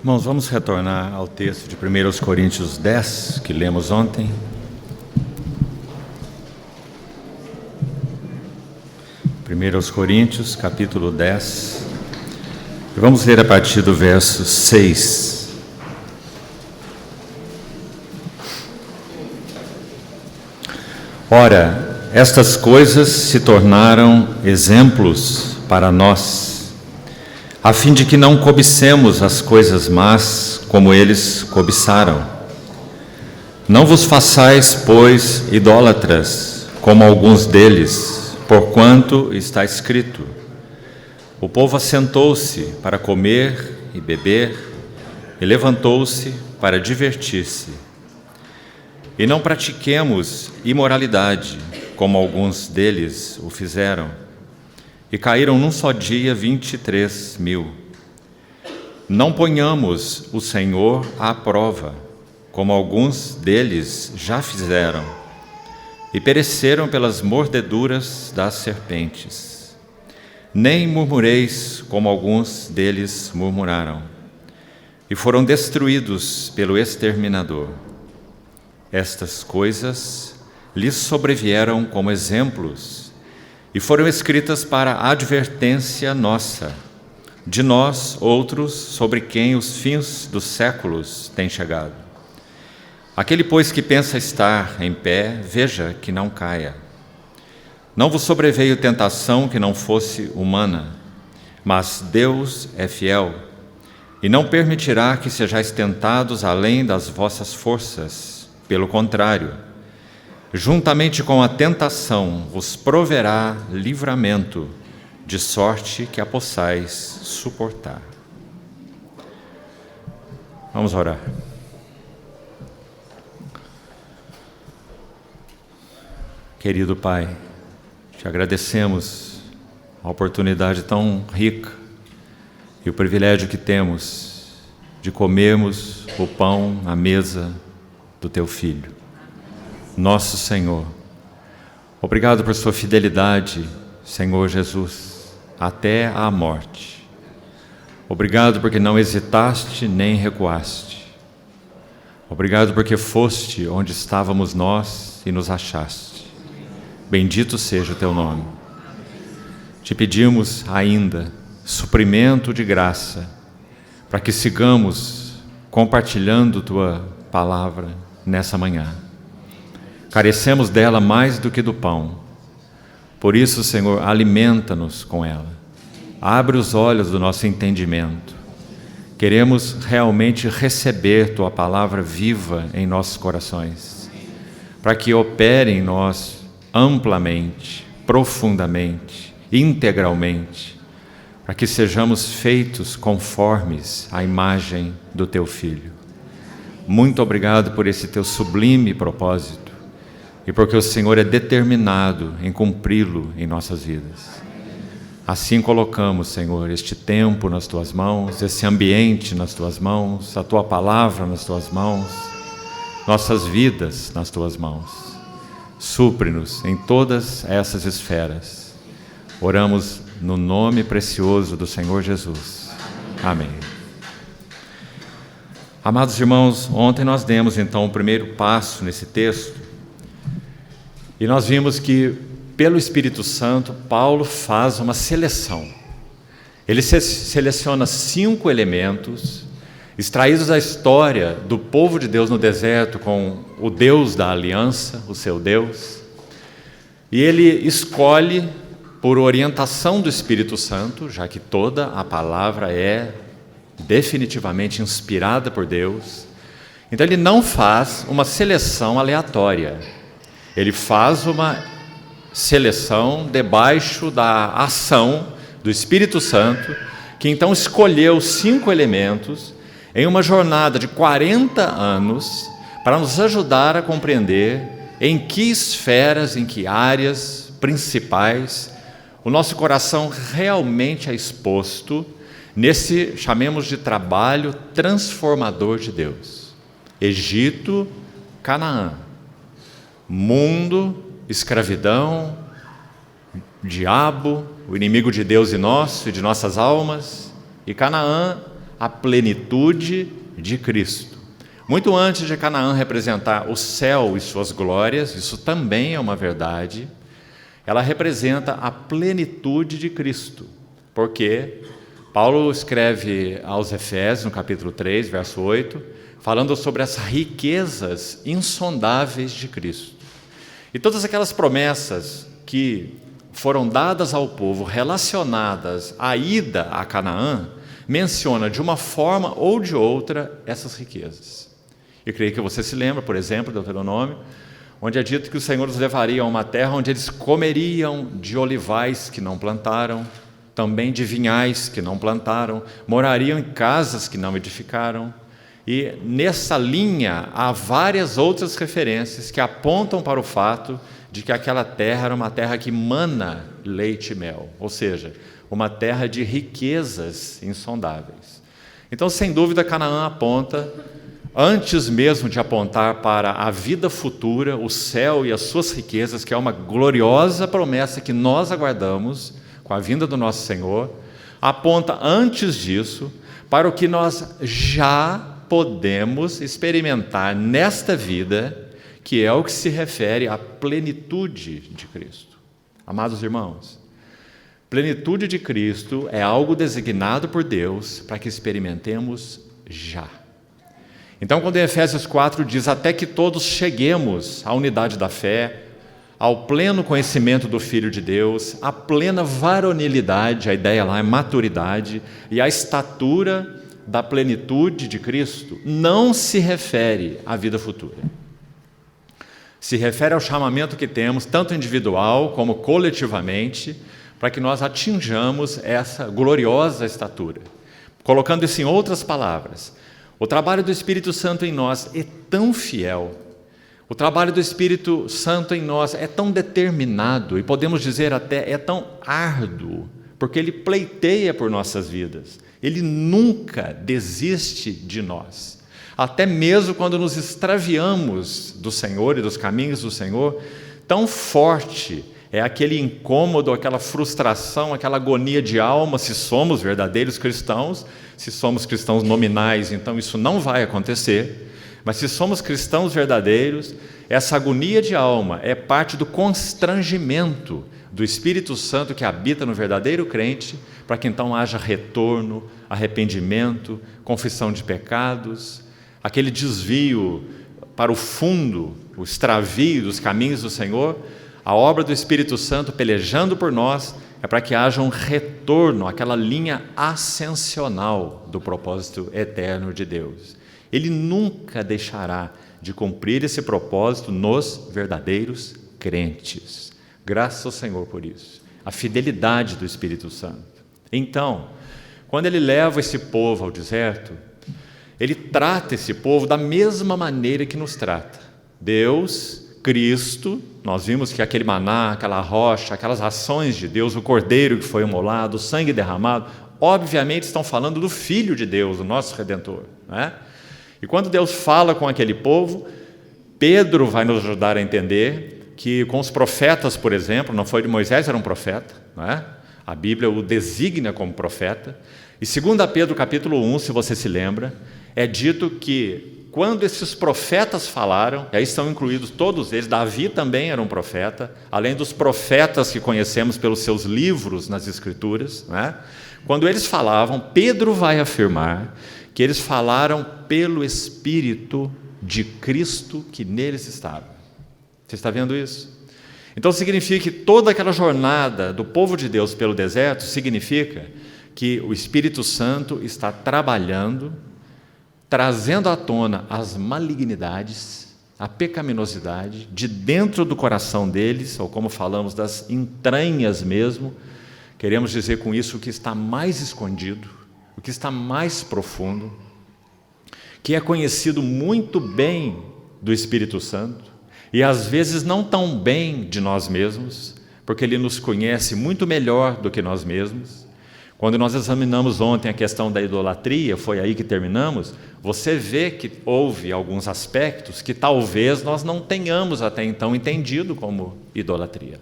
Irmãos, vamos retornar ao texto de 1 Coríntios 10, que lemos ontem. 1 Coríntios, capítulo 10. E vamos ler a partir do verso 6. Ora, estas coisas se tornaram exemplos para nós, a fim de que não cobicemos as coisas más como eles cobiçaram. Não vos façais, pois, idólatras, como alguns deles, porquanto está escrito: o povo assentou-se para comer e beber, e levantou-se para divertir-se. E não pratiquemos imoralidade, como alguns deles o fizeram, e caíram num só dia 23.000. Não ponhamos o Senhor à prova, como alguns deles já fizeram, e pereceram pelas mordeduras das serpentes. Nem murmureis, como alguns deles murmuraram, e foram destruídos pelo exterminador. Estas coisas lhes sobrevieram como exemplos, e foram escritas para a advertência nossa, de nós outros, sobre quem os fins dos séculos têm chegado. Aquele, pois, que pensa estar em pé, veja que não caia. Não vos sobreveio tentação que não fosse humana, mas Deus é fiel, e não permitirá que sejais tentados além das vossas forças. Pelo contrário, juntamente com a tentação vos proverá livramento, de sorte que a possais suportar. Vamos orar. Querido Pai, te agradecemos a oportunidade tão rica e o privilégio que temos de comermos o pão à mesa do Teu Filho, nosso Senhor. Obrigado por sua fidelidade, Senhor Jesus, até à morte. Obrigado porque não hesitaste nem recuaste. Obrigado porque foste onde estávamos nós e nos achaste. Bendito seja o Teu nome. Te pedimos ainda suprimento de graça para que sigamos compartilhando Tua palavra nessa manhã. Carecemos dela mais do que do pão. Por isso, Senhor, alimenta-nos com ela. Abre os olhos do nosso entendimento. Queremos realmente receber Tua palavra viva em nossos corações, para que opere em nós amplamente, profundamente, integralmente, para que sejamos feitos conformes à imagem do Teu Filho. Muito obrigado por esse Teu sublime propósito e porque o Senhor é determinado em cumpri-lo em nossas vidas. Assim colocamos, Senhor, este tempo nas Tuas mãos, esse ambiente nas Tuas mãos, a Tua palavra nas Tuas mãos, nossas vidas nas Tuas mãos. Supre-nos em todas essas esferas. Oramos no nome precioso do Senhor Jesus. Amém. Amados irmãos, ontem nós demos então o primeiro passo nesse texto e nós vimos que, pelo Espírito Santo, Paulo faz uma seleção. Ele seleciona 5 elementos extraídos da história do povo de Deus no deserto com o Deus da aliança, o seu Deus, e ele escolhe, por orientação do Espírito Santo, já que toda a palavra é definitivamente inspirada por Deus, então ele não faz uma seleção aleatória, ele faz uma seleção debaixo da ação do Espírito Santo, que então escolheu 5 elementos em uma jornada de 40 anos para nos ajudar a compreender em que esferas, em que áreas principais o nosso coração realmente é exposto nesse, chamemos de trabalho transformador de Deus. Egito, Canaã, mundo, escravidão, diabo, o inimigo de Deus e nosso e de nossas almas, e Canaã, a plenitude de Cristo. Muito antes de Canaã representar o céu e suas glórias, isso também é uma verdade, ela representa a plenitude de Cristo, porque Paulo escreve aos Efésios, no capítulo 3, verso 8, falando sobre as riquezas insondáveis de Cristo. E todas aquelas promessas que foram dadas ao povo relacionadas à ida a Canaã, menciona de uma forma ou de outra essas riquezas. Eu creio que você se lembra, por exemplo, do Deuteronômio, onde é dito que o Senhor os levaria a uma terra onde eles comeriam de olivais que não plantaram, também de vinhais que não plantaram, morariam em casas que não edificaram. E nessa linha há várias outras referências que apontam para o fato de que aquela terra era uma terra que mana leite e mel, ou seja, uma terra de riquezas insondáveis. Então, sem dúvida, Canaã aponta, antes mesmo de apontar para a vida futura, o céu e as suas riquezas, que é uma gloriosa promessa que nós aguardamos com a vinda do nosso Senhor, aponta antes disso para o que nós já podemos experimentar nesta vida, que é o que se refere à plenitude de Cristo. Amados irmãos, plenitude de Cristo é algo designado por Deus para que experimentemos já. Então, quando em Efésios 4 diz, até que todos cheguemos à unidade da fé, ao pleno conhecimento do Filho de Deus, à plena varonilidade, a ideia lá é maturidade, e à estatura da plenitude de Cristo, não se refere à vida futura. Se refere ao chamamento que temos, tanto individual como coletivamente, para que nós atinjamos essa gloriosa estatura. Colocando isso em outras palavras, o trabalho do Espírito Santo em nós é tão fiel, o trabalho do Espírito Santo em nós é tão determinado, e podemos dizer até é tão árduo, porque Ele pleiteia por nossas vidas, Ele nunca desiste de nós. Até mesmo quando nos extraviamos do Senhor e dos caminhos do Senhor, tão forte é aquele incômodo, aquela frustração, aquela agonia de alma, se somos verdadeiros cristãos. Se somos cristãos nominais, então isso não vai acontecer, mas se somos cristãos verdadeiros, essa agonia de alma é parte do constrangimento do Espírito Santo que habita no verdadeiro crente, para que então haja retorno, arrependimento, confissão de pecados, aquele desvio para o fundo, o extravio dos caminhos do Senhor. A obra do Espírito Santo pelejando por nós é para que haja um retorno àquela linha ascensional do propósito eterno de Deus. Ele nunca deixará de cumprir esse propósito nos verdadeiros crentes. Graças ao Senhor por isso. A fidelidade do Espírito Santo. Então, quando Ele leva esse povo ao deserto, Ele trata esse povo da mesma maneira que nos trata. Deus, Cristo, nós vimos que aquele maná, aquela rocha, aquelas ações de Deus, o cordeiro que foi imolado, o sangue derramado, obviamente estão falando do Filho de Deus, o nosso Redentor, né? E quando Deus fala com aquele povo, Pedro vai nos ajudar a entender que com os profetas, por exemplo, não foi de Moisés, era um profeta, não é? A Bíblia o designa como profeta. E 2 Pedro capítulo 1, se você se lembra, é dito que quando esses profetas falaram, e aí estão incluídos todos eles, Davi também era um profeta, além dos profetas que conhecemos pelos seus livros nas Escrituras, né? Quando eles falavam, Pedro vai afirmar que eles falaram pelo Espírito de Cristo que neles estava. Você está vendo isso? Então significa que toda aquela jornada do povo de Deus pelo deserto significa que o Espírito Santo está trabalhando, trazendo à tona as malignidades, a pecaminosidade de dentro do coração deles, ou como falamos, das entranhas mesmo. Queremos dizer com isso o que está mais escondido, o que está mais profundo, que é conhecido muito bem do Espírito Santo, e às vezes não tão bem de nós mesmos, porque Ele nos conhece muito melhor do que nós mesmos. Quando nós examinamos ontem a questão da idolatria, foi aí que terminamos, você vê que houve alguns aspectos que talvez nós não tenhamos até então entendido como idolatria.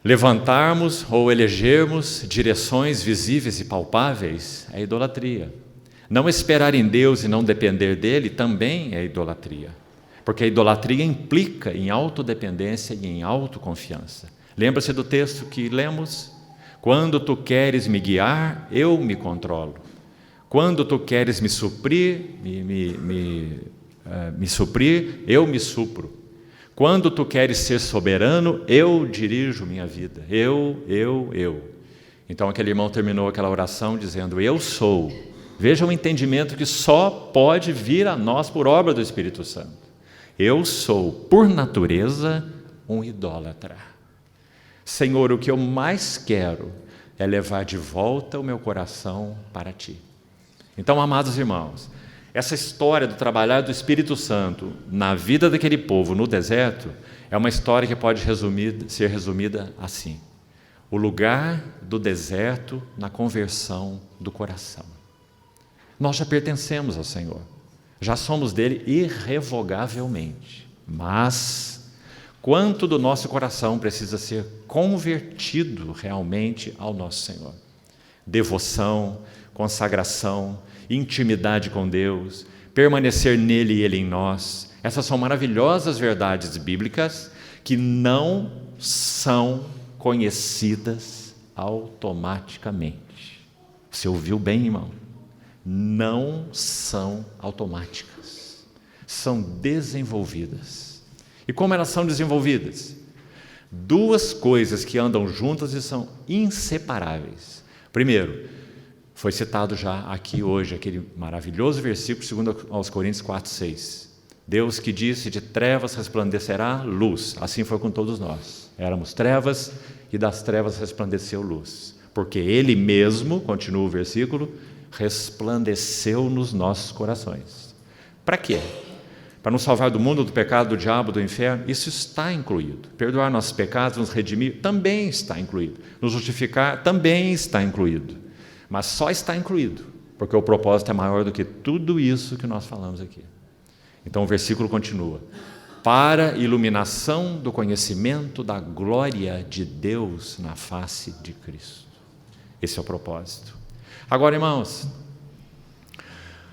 Levantarmos ou elegermos direções visíveis e palpáveis é idolatria. Não esperar em Deus e não depender dele também é idolatria. Porque a idolatria implica em autodependência e em autoconfiança. Lembra-se do texto que lemos? Quando tu queres me guiar, eu me controlo. Quando tu queres me suprir, eu me supro. Quando tu queres ser soberano, eu dirijo minha vida. Eu. Então aquele irmão terminou aquela oração dizendo, eu sou. Veja o entendimento que só pode vir a nós por obra do Espírito Santo. Eu sou, por natureza, um idólatra. Senhor, o que eu mais quero é levar de volta o meu coração para Ti. Então, amados irmãos, essa história do trabalhar do Santo na vida daquele povo no deserto é uma história que pode ser resumida assim: o lugar do deserto na conversão do coração. Nós já pertencemos ao Senhor, já somos dele irrevogavelmente, mas quanto do nosso coração precisa ser convertido realmente ao nosso Senhor? Devoção, consagração, intimidade com Deus, permanecer nele e ele em nós. Essas são maravilhosas verdades bíblicas que não são conhecidas automaticamente. Você ouviu bem, irmão? Não são automáticas, são desenvolvidas. E como elas são desenvolvidas? Duas coisas que andam juntas e são inseparáveis. Primeiro, foi citado já aqui hoje, aquele maravilhoso versículo, 2 Coríntios 4:6. Deus que disse, de trevas resplandecerá luz. Assim foi com todos nós. Éramos trevas e das trevas resplandeceu luz. Porque Ele mesmo, continua o versículo, resplandeceu nos nossos corações. Para quê? Para nos salvar do mundo, do pecado, do diabo, do inferno. Isso está incluído. Perdoar nossos pecados, nos redimir, também está incluído. Nos justificar, também está incluído. Mas só está incluído, porque o propósito é maior do que tudo isso que nós falamos aqui. Então o versículo continua: para iluminação do conhecimento da glória de Deus na face de Cristo. Esse é o propósito. Agora, irmãos,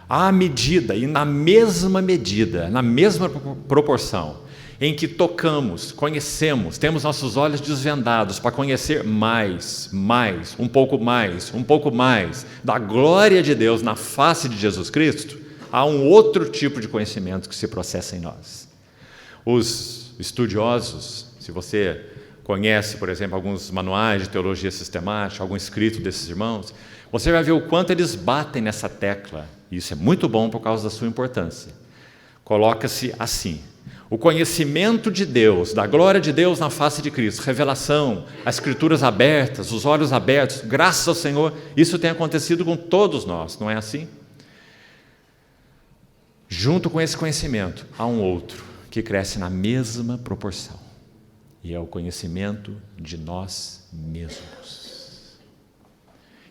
à medida e na mesma medida, na mesma proporção em que tocamos, conhecemos, temos nossos olhos desvendados para conhecer mais, um pouco mais da glória de Deus na face de Jesus Cristo, há um outro tipo de conhecimento que se processa em nós. Os estudiosos, se você conhece, por exemplo, alguns manuais de teologia sistemática, algum escrito desses irmãos, você vai ver o quanto eles batem nessa tecla. Isso é muito bom por causa da sua importância. Coloca-se assim: o conhecimento de Deus, da glória de Deus na face de Cristo, revelação, as escrituras abertas, os olhos abertos, graças ao Senhor, isso tem acontecido com todos nós, não é assim? Junto com esse conhecimento, há um outro que cresce na mesma proporção, e é o conhecimento de nós mesmos.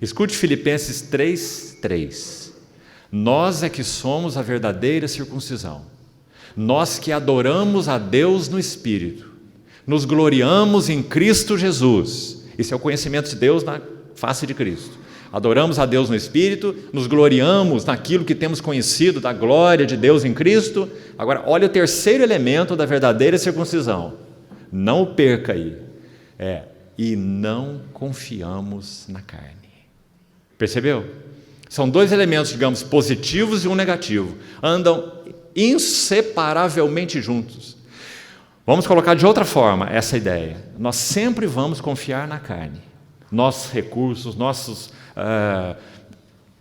Escute Filipenses 3:3. Nós é que somos a verdadeira circuncisão. Nós que adoramos a Deus no Espírito, nos gloriamos em Cristo Jesus. Esse é o conhecimento de Deus na face de Cristo. Adoramos a Deus no Espírito, nos gloriamos naquilo que temos conhecido da glória de Deus em Cristo. Agora, olha o terceiro elemento da verdadeira circuncisão. Não o perca aí. E não confiamos na carne. Percebeu? São dois elementos, digamos, positivos e um negativo. Andam inseparavelmente juntos. Vamos colocar de outra forma essa ideia. Nós sempre vamos confiar na carne. Nossos recursos,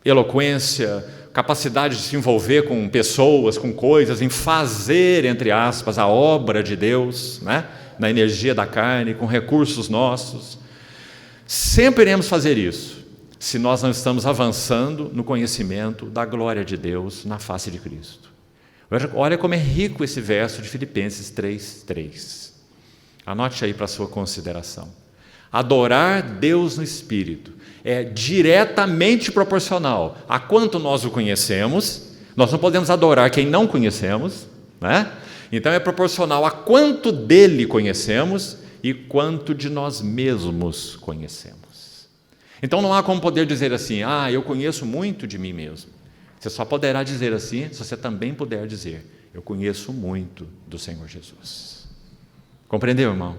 eloquência, capacidade de se envolver com pessoas, com coisas, em fazer, entre aspas, a obra de Deus, né? Na energia da carne, com recursos nossos. Sempre iremos fazer isso, se nós não estamos avançando no conhecimento da glória de Deus na face de Cristo. Olha como é rico esse verso de Filipenses 3:3. Anote aí para a sua consideração. Adorar Deus no Espírito é diretamente proporcional a quanto nós o conhecemos. Nós não podemos adorar quem não conhecemos, né? Então é proporcional a quanto dele conhecemos e quanto de nós mesmos conhecemos. Então não há como poder dizer assim, eu conheço muito de mim mesmo. Você só poderá dizer assim se você também puder dizer, eu conheço muito do Senhor Jesus. Compreendeu, irmão?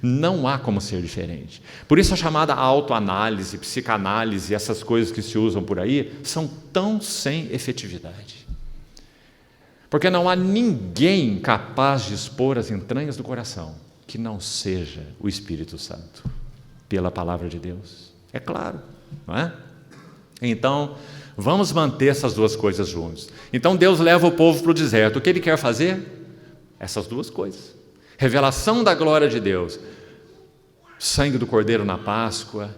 Não há como ser diferente. Por isso a chamada autoanálise, psicanálise, essas coisas que se usam por aí, são tão sem efetividade. Porque não há ninguém capaz de expor as entranhas do coração que não seja o Espírito Santo, pela palavra de Deus. É claro, não é? Então, vamos manter essas duas coisas juntos. Então Deus leva o povo para o deserto. O que Ele quer fazer? Essas duas coisas. Revelação da glória de Deus, sangue do Cordeiro na Páscoa,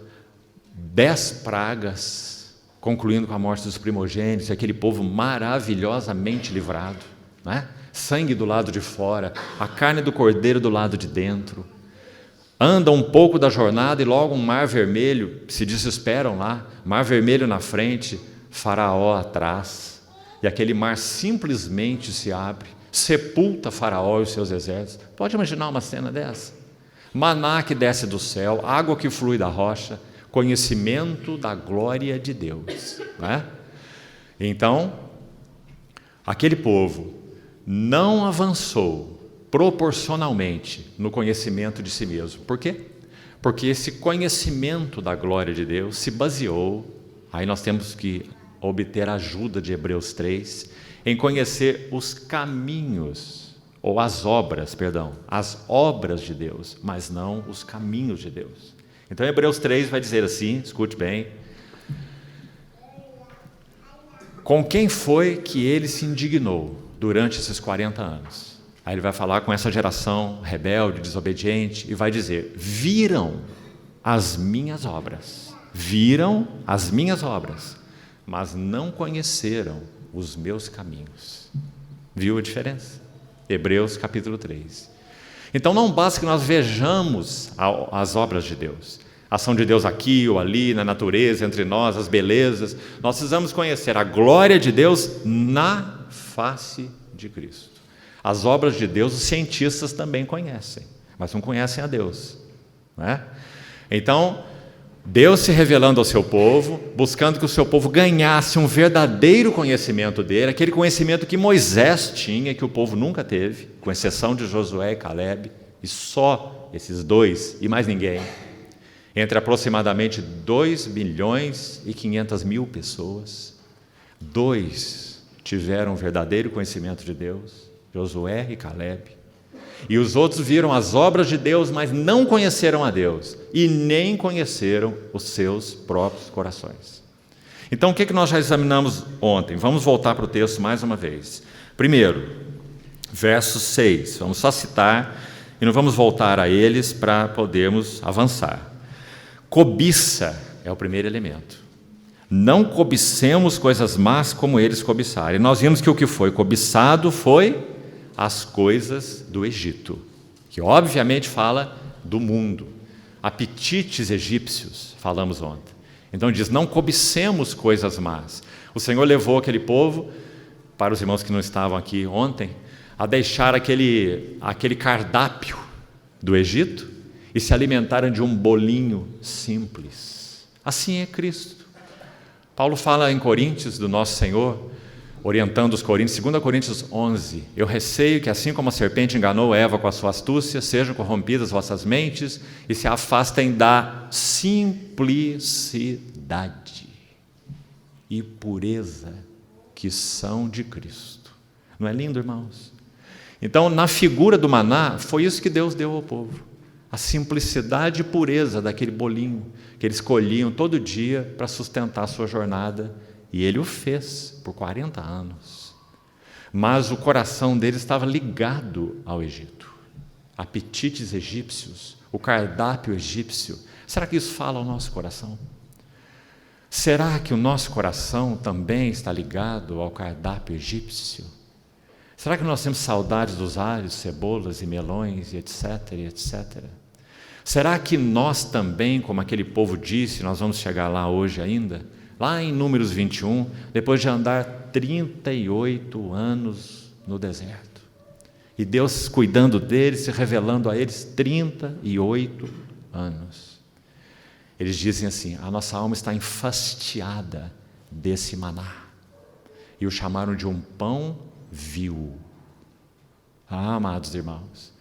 10 pragas, concluindo com a morte dos primogênitos, aquele povo maravilhosamente livrado, né? Sangue do lado de fora, a carne do Cordeiro do lado de dentro. Anda um pouco da jornada e logo um mar vermelho, se desesperam lá, mar vermelho na frente, Faraó atrás, e aquele mar simplesmente se abre, sepulta Faraó e os seus exércitos. Pode imaginar uma cena dessa? Maná que desce do céu, água que flui da rocha, conhecimento da glória de Deus, né? Então, aquele povo não avançou proporcionalmente no conhecimento de si mesmo. Por quê? Porque esse conhecimento da glória de Deus se baseou, aí nós temos que obter a ajuda de Hebreus 3, em conhecer os caminhos, ou as obras de Deus, mas não os caminhos de Deus. Então Hebreus 3 vai dizer assim, escute bem, com quem foi que ele se indignou durante esses 40 anos? Aí ele vai falar com essa geração rebelde, desobediente, e vai dizer, viram as minhas obras, mas não conheceram os meus caminhos. Viu a diferença? Hebreus capítulo 3. Então não basta que nós vejamos as obras de Deus, a ação de Deus aqui ou ali, na natureza, entre nós, as belezas. Nós precisamos conhecer a glória de Deus na face de Cristo. As obras de Deus os cientistas também conhecem, mas não conhecem a Deus, não é? Então, Deus se revelando ao seu povo, buscando que o seu povo ganhasse um verdadeiro conhecimento dele, aquele conhecimento que Moisés tinha, que o povo nunca teve, com exceção de Josué e Calebe, e só esses dois, e mais ninguém, entre aproximadamente 2.500.000 pessoas, 2 tiveram um verdadeiro conhecimento de Deus, Josué e Calebe, e os outros viram as obras de Deus, mas não conheceram a Deus, e nem conheceram os seus próprios corações. Então, o que nós já examinamos ontem? Vamos voltar para o texto mais uma vez. Primeiro, verso 6, vamos só citar, e não vamos voltar a eles para podermos avançar. Cobiça é o primeiro elemento. Não cobicemos coisas más como eles cobiçaram. E nós vimos que o que foi cobiçado foi as coisas do Egito, que obviamente fala do mundo, apetites egípcios, falamos ontem. Então diz, não cobicemos coisas más. O Senhor levou aquele povo, para os irmãos que não estavam aqui ontem, a deixar aquele cardápio do Egito e se alimentarem de um bolinho simples. Assim é Cristo. Paulo fala em Coríntios do nosso Senhor, orientando os coríntios, 2 Coríntios 11, eu receio que assim como a serpente enganou Eva com a sua astúcia, sejam corrompidas vossas mentes e se afastem da simplicidade e pureza que são de Cristo. Não é lindo, irmãos? Então, na figura do maná, foi isso que Deus deu ao povo, a simplicidade e pureza daquele bolinho que eles colhiam todo dia para sustentar a sua jornada. E ele o fez por 40 anos. Mas o coração dele estava ligado ao Egito. Apetites egípcios, o cardápio egípcio. Será que isso fala ao nosso coração? Será que o nosso coração também está ligado ao cardápio egípcio? Será que nós temos saudades dos alhos, cebolas e melões, e etc, e etc? Será que nós também, como aquele povo disse, nós vamos chegar lá hoje ainda, lá em Números 21, depois de andar 38 anos no deserto, E Deus cuidando deles, se revelando a eles 38 anos. Eles dizem assim: a nossa alma está enfastiada desse maná. E o chamaram de um pão vil. Ah, amados irmãos,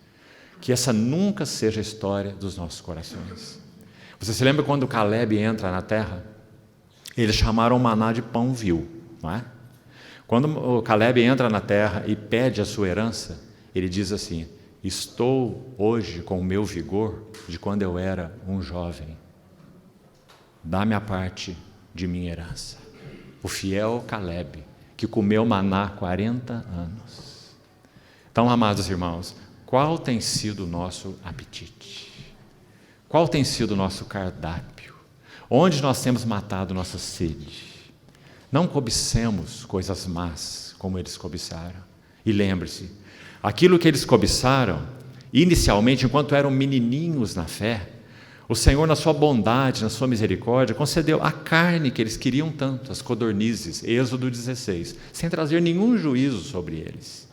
que essa nunca seja a história dos nossos corações. Você se lembra quando Caleb entra na terra? Eles chamaram o maná de pão vil, não é? Quando o Caleb entra na terra e pede a sua herança, ele diz assim: estou hoje com o meu vigor de quando eu era um jovem. Dá-me a parte de minha herança. O fiel Caleb, que comeu maná 40 anos. Então, amados irmãos, qual tem sido o nosso apetite? Qual tem sido o nosso cardápio? Onde nós temos matado nossa sede? Não cobicemos coisas más, como eles cobiçaram. E lembre-se, aquilo que eles cobiçaram, inicialmente, enquanto eram menininhos na fé, o Senhor, na sua bondade, na sua misericórdia, concedeu a carne que eles queriam tanto, as codornizes, Êxodo 16, sem trazer nenhum juízo sobre eles.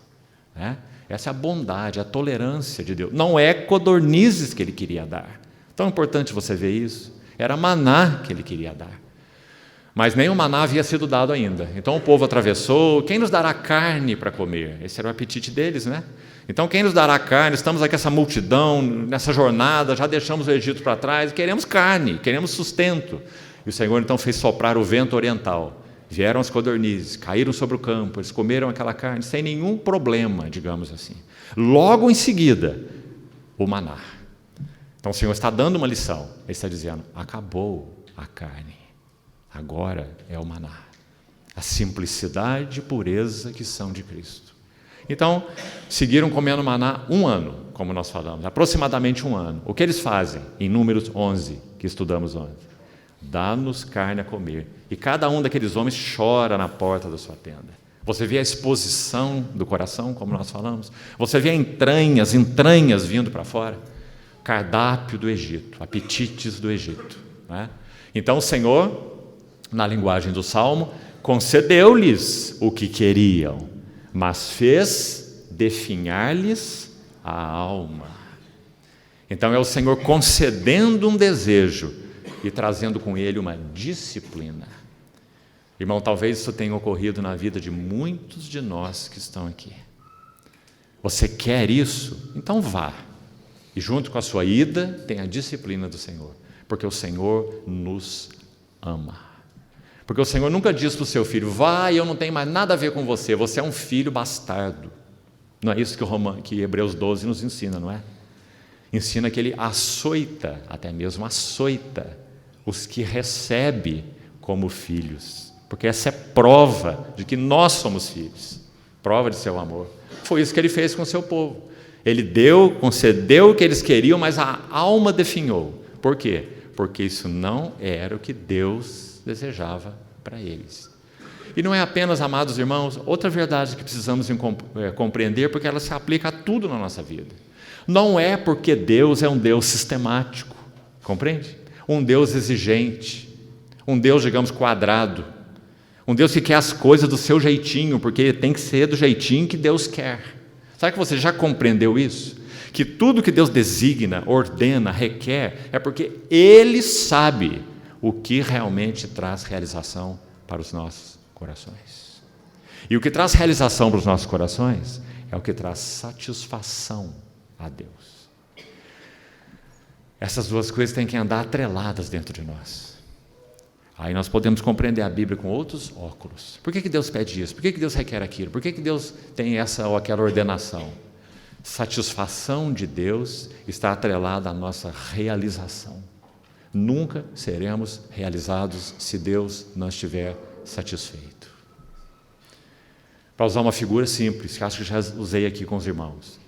Essa é a bondade, a tolerância de Deus. Não é codornizes que Ele queria dar. Tão importante você ver isso. Era maná que Ele queria dar. Mas nem o maná havia sido dado ainda. Então o povo atravessou. Quem nos dará carne para comer? Esse era o apetite deles, né? Então quem nos dará carne? Estamos aqui essa multidão, nessa jornada, já deixamos o Egito para trás, queremos carne, queremos sustento. E o Senhor então fez soprar o vento oriental. Vieram as codornizes, caíram sobre o campo, eles comeram aquela carne sem nenhum problema, digamos assim. Logo em seguida, o maná. Então o Senhor está dando uma lição. Ele está dizendo: acabou a carne, agora é o maná. A simplicidade e pureza que são de Cristo. Então, seguiram comendo maná 1 ano, como nós falamos, aproximadamente 1 ano. O que eles fazem? Em Números 11, que estudamos ontem: dá-nos carne a comer. E cada um daqueles homens chora na porta da sua tenda. Você vê a exposição do coração, como nós falamos. Você vê entranhas vindo para fora. Cardápio do Egito, apetites do Egito. Né? Então o Senhor, na linguagem do Salmo, concedeu-lhes o que queriam, mas fez definhar-lhes a alma. Então é o Senhor concedendo um desejo e trazendo com ele uma disciplina. Irmão, talvez isso tenha ocorrido na vida de muitos de nós que estão aqui. Você quer isso? Então vá. E junto com a sua ida, tem a disciplina do Senhor. Porque o Senhor nos ama. Porque o Senhor nunca diz para o seu filho: vai, eu não tenho mais nada a ver com você, você é um filho bastardo. Não é isso que Hebreus 12 nos ensina, não é? Ensina que Ele açoita, até mesmo açoita, os que recebe como filhos. Porque essa é prova de que nós somos filhos. Prova de seu amor. Foi isso que Ele fez com o seu povo. Ele concedeu o que eles queriam, mas a alma definhou. Por quê? Porque isso não era o que Deus desejava para eles. E não é apenas, amados irmãos, outra verdade que precisamos compreender, porque ela se aplica a tudo na nossa vida. Não é porque Deus é um Deus sistemático, compreende? Um Deus exigente, um Deus, digamos, quadrado, um Deus que quer as coisas do seu jeitinho, porque tem que ser do jeitinho que Deus quer. Sabe que você já compreendeu isso? Que tudo que Deus designa, ordena, requer, é porque Ele sabe o que realmente traz realização para os nossos corações. E o que traz realização para os nossos corações é o que traz satisfação a Deus. Essas duas coisas têm que andar atreladas dentro de nós. Aí nós podemos compreender a Bíblia com outros óculos. Por que Deus pede isso? Por que Deus requer aquilo? Por que Deus tem essa ou aquela ordenação? Satisfação de Deus está atrelada à nossa realização. Nunca seremos realizados se Deus não estiver satisfeito. Para usar uma figura simples, que acho que já usei aqui com os irmãos.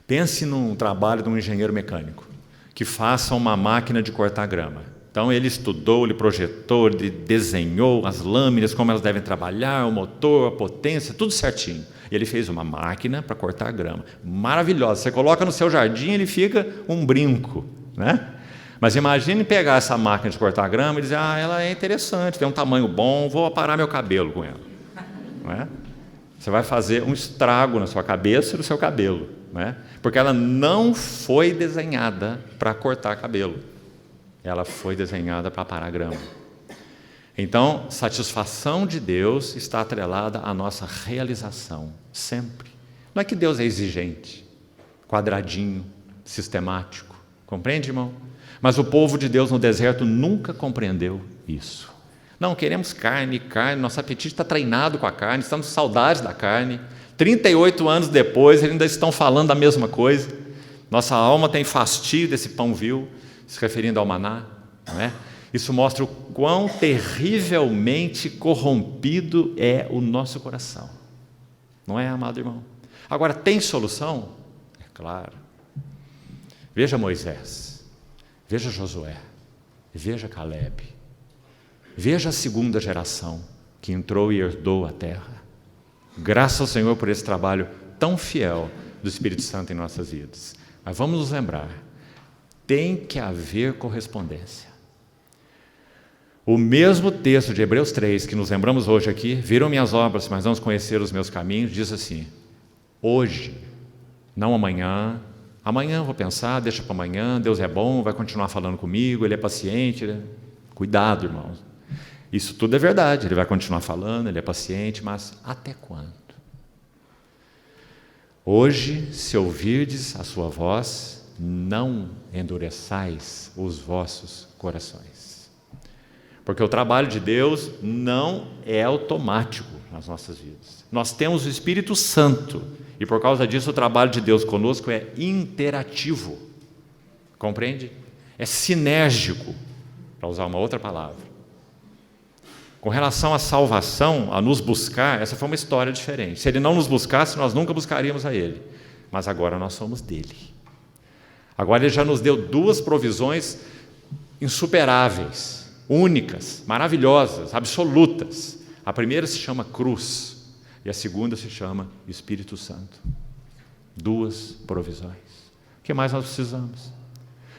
Pense num trabalho de um engenheiro mecânico que faça uma máquina de cortar grama. Então ele estudou, ele projetou, ele desenhou as lâminas, como elas devem trabalhar, o motor, a potência, tudo certinho. E ele fez uma máquina para cortar grama. Maravilhosa. Você coloca no seu jardim, ele fica um brinco, né? Mas imagine pegar essa máquina de cortar grama e dizer: ela é interessante, tem um tamanho bom, vou aparar meu cabelo com ela. Não é? você vai fazer um estrago na sua cabeça e no seu cabelo, né? Porque ela não foi desenhada para cortar cabelo, ela foi desenhada para parar grama. Então, satisfação de Deus está atrelada à nossa realização, sempre. Não é que Deus é exigente, quadradinho, sistemático, compreende, irmão? Mas o povo de Deus no deserto nunca compreendeu isso. Não, queremos carne, nosso apetite está treinado com a carne, estamos com saudades da carne. 38 anos depois, eles ainda estão falando a mesma coisa. Nossa alma tem fastio desse pão vil, se referindo ao maná, não é? Isso mostra o quão terrivelmente corrompido é o nosso coração. Não é, amado irmão? Agora, tem solução? É claro. Veja Moisés, veja Josué, veja Caleb, veja a segunda geração que entrou e herdou a terra. Graças ao Senhor por esse trabalho tão fiel do Espírito Santo em nossas vidas. Mas vamos nos lembrar, tem que haver correspondência. O mesmo texto de Hebreus 3, que nos lembramos hoje aqui, viram minhas obras, mas não conheceram os meus caminhos, diz assim, hoje, não amanhã, amanhã eu vou pensar, deixa para amanhã, Deus é bom, vai continuar falando comigo, Ele é paciente, cuidado, irmãos, isso tudo é verdade, Ele vai continuar falando, Ele é paciente, mas até quando? Hoje, se ouvirdes a sua voz, não endureçais os vossos corações. Porque o trabalho de Deus não é automático nas nossas vidas. Nós temos o Espírito Santo, e por causa disso o trabalho de Deus conosco é interativo. Compreende? É sinérgico, para usar uma outra palavra. Com relação à salvação, a nos buscar, essa foi uma história diferente. Se Ele não nos buscasse, nós nunca buscaríamos a Ele. Mas agora nós somos dEle. Agora Ele já nos deu duas provisões insuperáveis, únicas, maravilhosas, absolutas. A primeira se chama cruz e a segunda se chama Espírito Santo. Duas provisões. O que mais nós precisamos?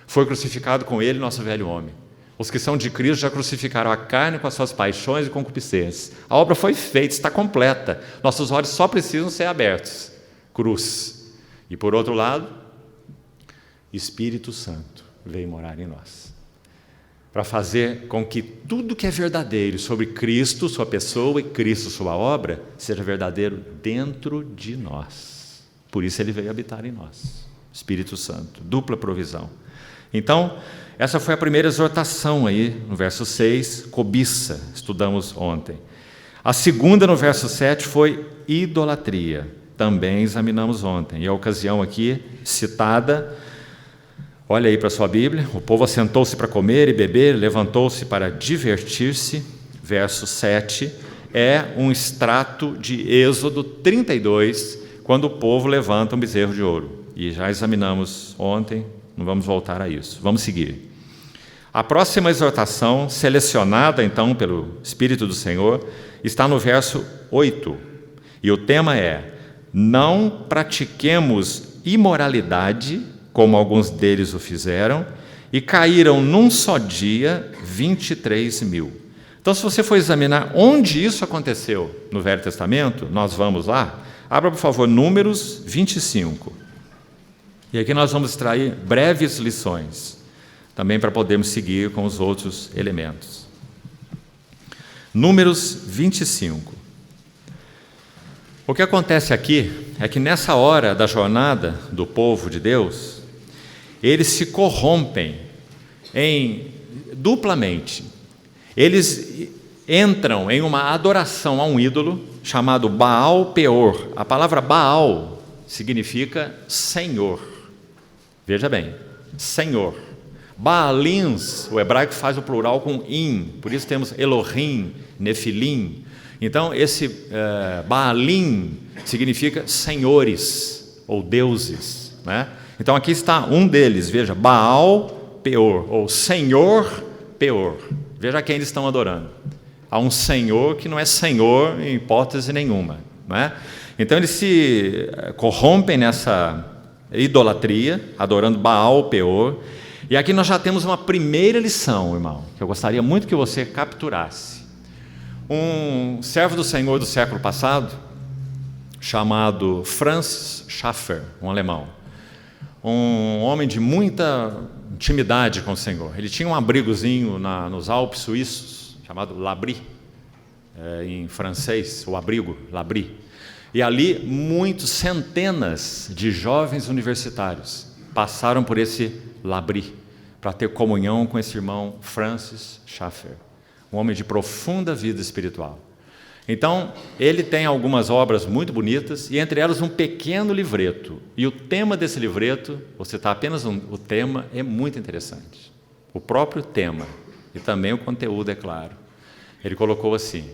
Foi crucificado com Ele nosso velho homem. Os que são de Cristo já crucificaram a carne com as suas paixões e concupiscências. A obra foi feita, está completa. Nossos olhos só precisam ser abertos. Cruz. E por outro lado, Espírito Santo veio morar em nós, para fazer com que tudo que é verdadeiro sobre Cristo, sua pessoa, e Cristo, sua obra, seja verdadeiro dentro de nós. Por isso Ele veio habitar em nós. Espírito Santo, dupla provisão. Então, essa foi a primeira exortação aí, no verso 6, cobiça, estudamos ontem. A segunda, no verso 7, foi idolatria, também examinamos ontem. E a ocasião aqui, citada, olha aí para a sua Bíblia, o povo assentou-se para comer e beber, levantou-se para divertir-se, verso 7, é um extrato de Êxodo 32, quando o povo levanta um bezerro de ouro. E já examinamos ontem, não vamos voltar a isso, vamos seguir. A próxima exortação, selecionada então pelo Espírito do Senhor, está no verso 8, e o tema é: não pratiquemos imoralidade, como alguns deles o fizeram, e caíram num só dia 23 mil. Então, se você for examinar onde isso aconteceu no Velho Testamento, nós vamos lá, abra por favor Números 25. E aqui nós vamos extrair breves lições, também para podermos seguir com os outros elementos. Números 25. O que acontece aqui é que nessa hora da jornada do povo de Deus, eles se corrompem duplamente. Eles entram em uma adoração a um ídolo chamado Baal Peor. A palavra Baal significa Senhor. Veja bem, Senhor. Baalins, o hebraico faz o plural com in, por isso temos Elohim, Nefilim. Então, esse Baalim significa senhores ou deuses, né? Então, aqui está um deles, veja, Baal Peor, ou Senhor Peor. Veja quem eles estão adorando. Há um Senhor que não é Senhor em hipótese nenhuma, né? Então, eles se corrompem nessa idolatria, adorando Baal Peor. E aqui nós já temos uma primeira lição, irmão, que eu gostaria muito que você capturasse. Um servo do Senhor do século passado, chamado Franz Schaffer, um alemão. Um homem de muita intimidade com o Senhor. Ele tinha um abrigozinho nos Alpes suíços, chamado L'Abri, em francês, o abrigo, L'Abri. E ali centenas de jovens universitários passaram por esse L'Abri para ter comunhão com esse irmão Francis Schaffer, um homem de profunda vida espiritual. Então, ele tem algumas obras muito bonitas, e entre elas um pequeno livreto. E o tema desse livreto, vou citar apenas o tema, é muito interessante. O próprio tema, e também o conteúdo, é claro. Ele colocou assim: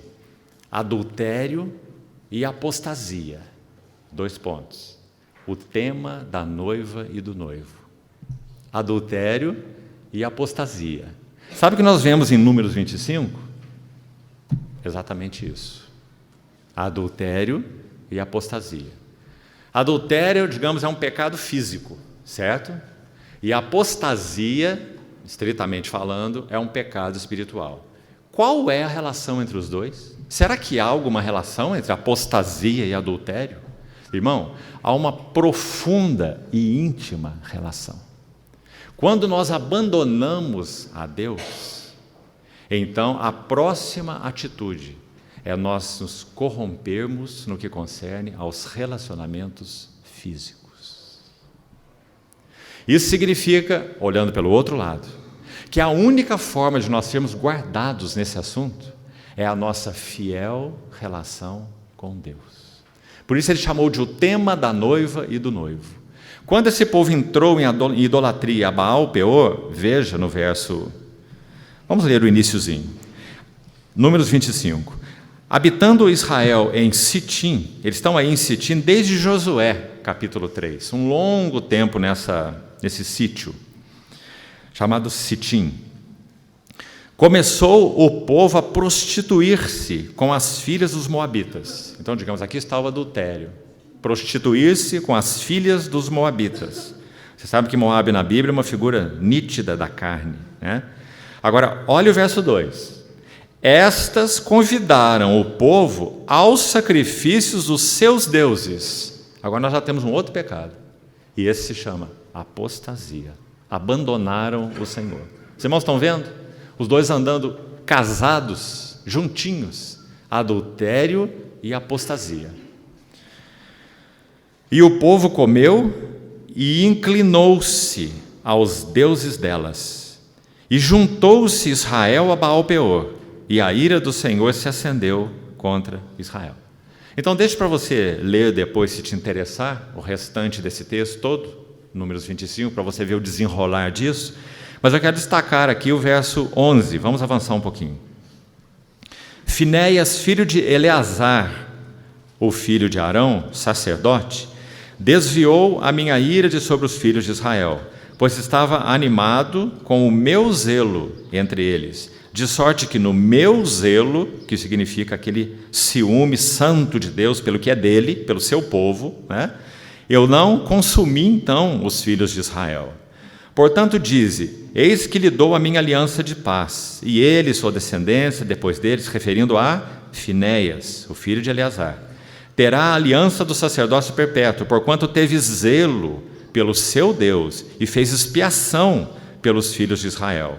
adultério e apostasia. 2 pontos. O tema da noiva e do noivo. Adultério e apostasia. Sabe o que nós vemos em Números 25? Exatamente isso. Adultério e apostasia. Adultério, digamos, é um pecado físico, certo? E apostasia, estritamente falando, é um pecado espiritual. Qual é a relação entre os dois? Será que há alguma relação entre apostasia e adultério? Irmão, há uma profunda e íntima relação. Quando nós abandonamos a Deus, então a próxima atitude é nós nos corrompermos no que concerne aos relacionamentos físicos. Isso significa, olhando pelo outro lado, que a única forma de nós sermos guardados nesse assunto é a nossa fiel relação com Deus. Por isso ele chamou de o tema da noiva e do noivo. Quando esse povo entrou em idolatria a Baal Peor, veja no verso, vamos ler o iniciozinho, Números 25. Habitando Israel em Sitim, eles estão aí em Sitim desde Josué, capítulo 3, um longo tempo nesse sítio, chamado Sitim. Começou o povo a prostituir-se com as filhas dos moabitas. Então, digamos, aqui está o adultério. Prostituir-se com as filhas dos moabitas. Você sabe que Moabe na Bíblia é uma figura nítida da carne, né? Agora, olha o verso 2. Estas convidaram o povo aos sacrifícios dos seus deuses. Agora nós já temos um outro pecado. E esse se chama apostasia. Abandonaram o Senhor. Os irmãos estão vendo? Os dois andando casados, juntinhos. Adultério e apostasia. E o povo comeu e inclinou-se aos deuses delas. E juntou-se Israel a Baal Peor. E a ira do Senhor se acendeu contra Israel. Então, deixe para você ler depois, se te interessar, o restante desse texto todo, Números 25, para você ver o desenrolar disso. Mas eu quero destacar aqui o verso 11, vamos avançar um pouquinho. Finéias, filho de Eleazar, o filho de Arão, sacerdote, desviou a minha ira de sobre os filhos de Israel, pois estava animado com o meu zelo entre eles, de sorte que no meu zelo, que significa aquele ciúme santo de Deus pelo que é dele, pelo seu povo, né, eu não consumi então os filhos de Israel. Portanto dize, eis que lhe dou a minha aliança de paz, e ele, sua descendência, depois deles, referindo a Finéias, o filho de Eleazar, terá a aliança do sacerdócio perpétuo, porquanto teve zelo pelo seu Deus e fez expiação pelos filhos de Israel.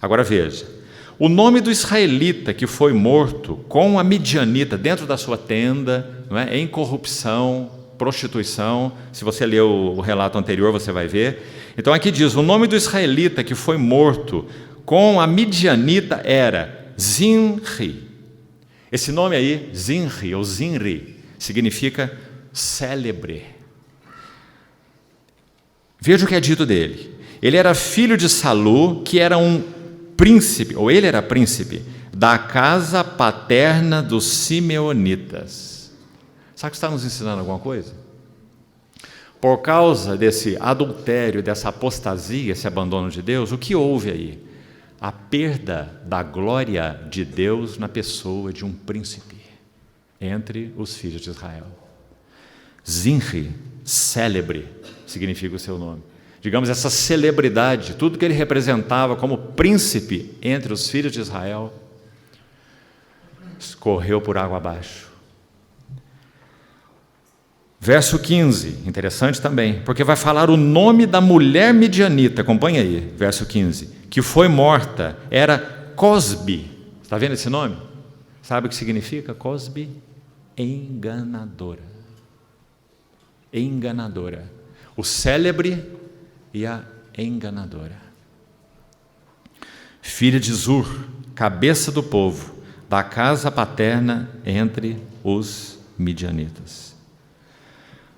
Agora veja, o nome do israelita que foi morto com a midianita dentro da sua tenda, não é? Em corrupção, prostituição, se você ler o relato anterior você vai ver. Então aqui diz, o nome do israelita que foi morto com a midianita era Zinri. Esse nome aí, Zinri ou Zinri, significa célebre. Veja o que é dito dele. Ele era filho de Salu, que era um príncipe, ou ele era príncipe, da casa paterna dos simeonitas. Sabe que está nos ensinando alguma coisa? Por causa desse adultério, dessa apostasia, esse abandono de Deus, o que houve aí? A perda da glória de Deus na pessoa de um príncipe entre os filhos de Israel. Zinri, célebre, significa o seu nome. Digamos, essa celebridade, tudo que ele representava como príncipe entre os filhos de Israel, escorreu por água abaixo. Verso 15, interessante também, porque vai falar o nome da mulher midianita, acompanha aí, verso 15, que foi morta, era Cosbi. Está vendo esse nome? Sabe o que significa Cosbi? Enganadora. Enganadora. O célebre e a enganadora. Filha de Zur, cabeça do povo, da casa paterna entre os midianitas.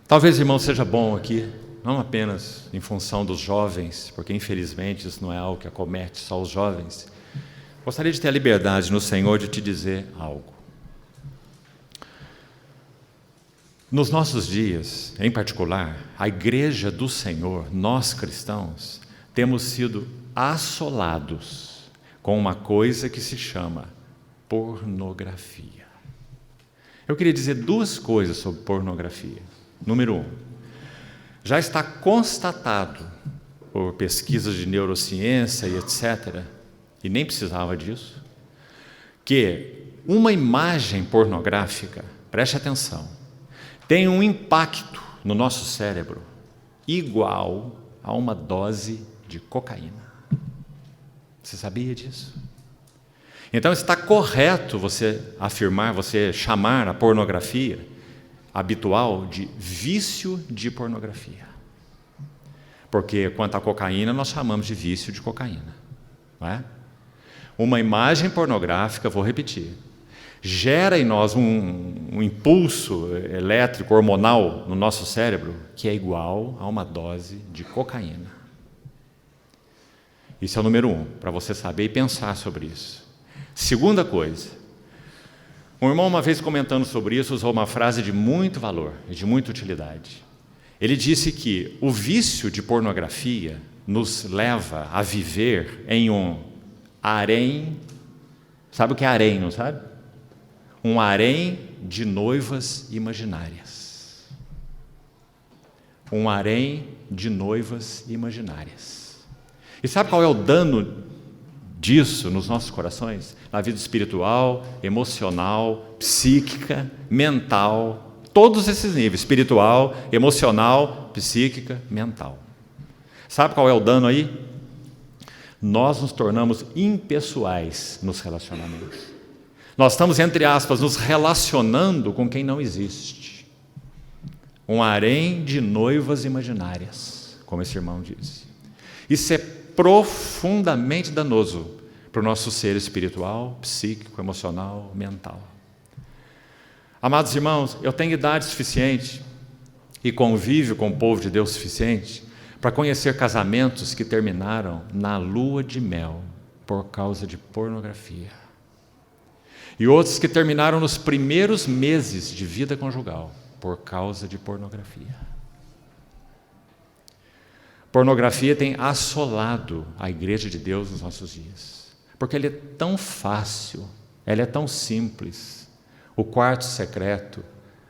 Talvez, irmão, seja bom aqui, não apenas em função dos jovens, porque infelizmente isso não é algo que acomete só os jovens. Gostaria de ter a liberdade no Senhor de te dizer algo. Nos nossos dias, em particular, a igreja do Senhor, nós cristãos, temos sido assolados com uma coisa que se chama pornografia. Eu queria dizer duas coisas sobre pornografia. Número 1, já está constatado por pesquisas de neurociência e etc., e nem precisava disso, que uma imagem pornográfica, preste atenção, tem um impacto no nosso cérebro igual a uma dose de cocaína. Você sabia disso? Então está correto você afirmar, você chamar a pornografia habitual de vício de pornografia. Porque quanto à cocaína, nós chamamos de vício de cocaína. Não é? Uma imagem pornográfica, vou repetir, gera em nós um impulso elétrico, hormonal no nosso cérebro, que é igual a uma dose de cocaína. Isso é o número 1, para você saber e pensar sobre isso. Segunda coisa, um irmão uma vez comentando sobre isso usou uma frase de muito valor e de muita utilidade. Ele disse que o vício de pornografia nos leva a viver em um harém, sabe o que é harém, não sabe? Um harém de noivas imaginárias. Um harém de noivas imaginárias. E sabe qual é o dano disso nos nossos corações? Na vida espiritual, emocional, psíquica, mental, todos esses níveis, espiritual, emocional, psíquica, mental. Sabe qual é o dano aí? Nós nos tornamos impessoais nos relacionamentos. Nós estamos, entre aspas, nos relacionando com quem não existe. Um harém de noivas imaginárias, como esse irmão disse. Isso é profundamente danoso para o nosso ser espiritual, psíquico, emocional, mental. Amados irmãos, eu tenho idade suficiente e convívio com o povo de Deus suficiente para conhecer casamentos que terminaram na lua de mel por causa de pornografia. E outros que terminaram nos primeiros meses de vida conjugal por causa de pornografia. Pornografia tem assolado a igreja de Deus nos nossos dias, porque ela é tão fácil, ela é tão simples. O quarto secreto,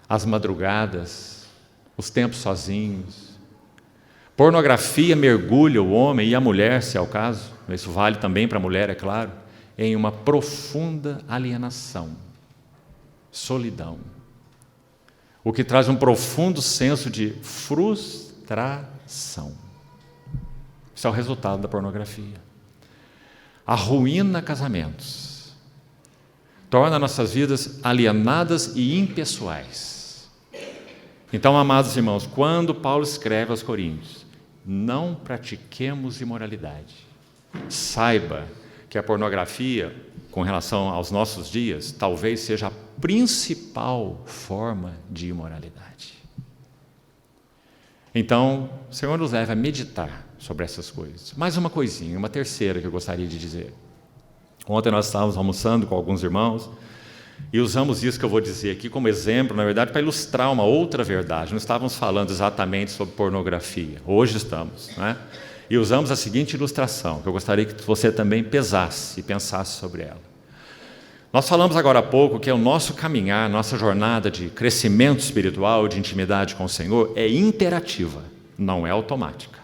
as madrugadas, os tempos sozinhos. Pornografia mergulha o homem e a mulher, se é o caso, isso vale também para a mulher, é claro, em uma profunda alienação, solidão, o que traz um profundo senso de frustração. Isso é o resultado da pornografia. Arruína casamentos, torna nossas vidas alienadas e impessoais. Então, amados irmãos, quando Paulo escreve aos Coríntios, não pratiquemos imoralidade, saiba que a pornografia, com relação aos nossos dias, talvez seja a principal forma de imoralidade. Então, o Senhor nos leva a meditar sobre essas coisas. Mais uma coisinha, uma terceira que eu gostaria de dizer. Ontem nós estávamos almoçando com alguns irmãos e usamos isso que eu vou dizer aqui como exemplo, na verdade, para ilustrar uma outra verdade. Não estávamos falando exatamente sobre pornografia, hoje estamos, né? E usamos a seguinte ilustração, que eu gostaria que você também pesasse e pensasse sobre ela. Nós falamos agora há pouco que o nosso caminhar, nossa jornada de crescimento espiritual, de intimidade com o Senhor, é interativa, não é automática.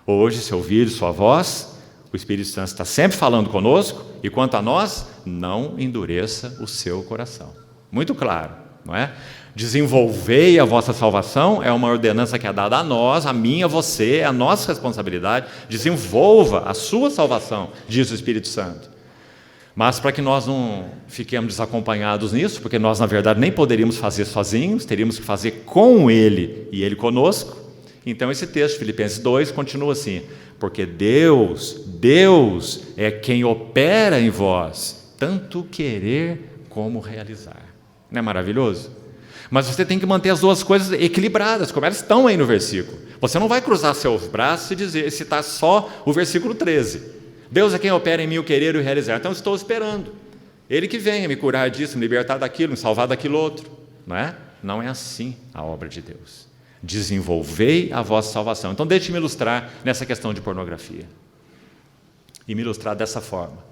Hoje, se ouvir sua voz, o Espírito Santo está sempre falando conosco, e quanto a nós, não endureça o seu coração. Muito claro, não é? Desenvolvei a vossa salvação é uma ordenança que é dada a nós, a mim, a você, é a nossa responsabilidade. Desenvolva a sua salvação, diz o Espírito Santo. Mas para que nós não fiquemos desacompanhados nisso, porque nós, na verdade, nem poderíamos fazer sozinhos, teríamos que fazer com Ele e Ele conosco. Então, esse texto, Filipenses 2, continua assim: porque Deus é quem opera em vós, tanto querer como realizar. Não é maravilhoso? Mas você tem que manter as duas coisas equilibradas, como elas estão aí no versículo. Você não vai cruzar seus braços e citar só o versículo 13. Deus é quem opera em mim o querer e o realizar. Então, estou esperando Ele que venha me curar disso, me libertar daquilo, me salvar daquilo outro. Não é? Não é assim a obra de Deus. Desenvolvei a vossa salvação. Então, deixe-me ilustrar nessa questão de pornografia. E me ilustrar dessa forma.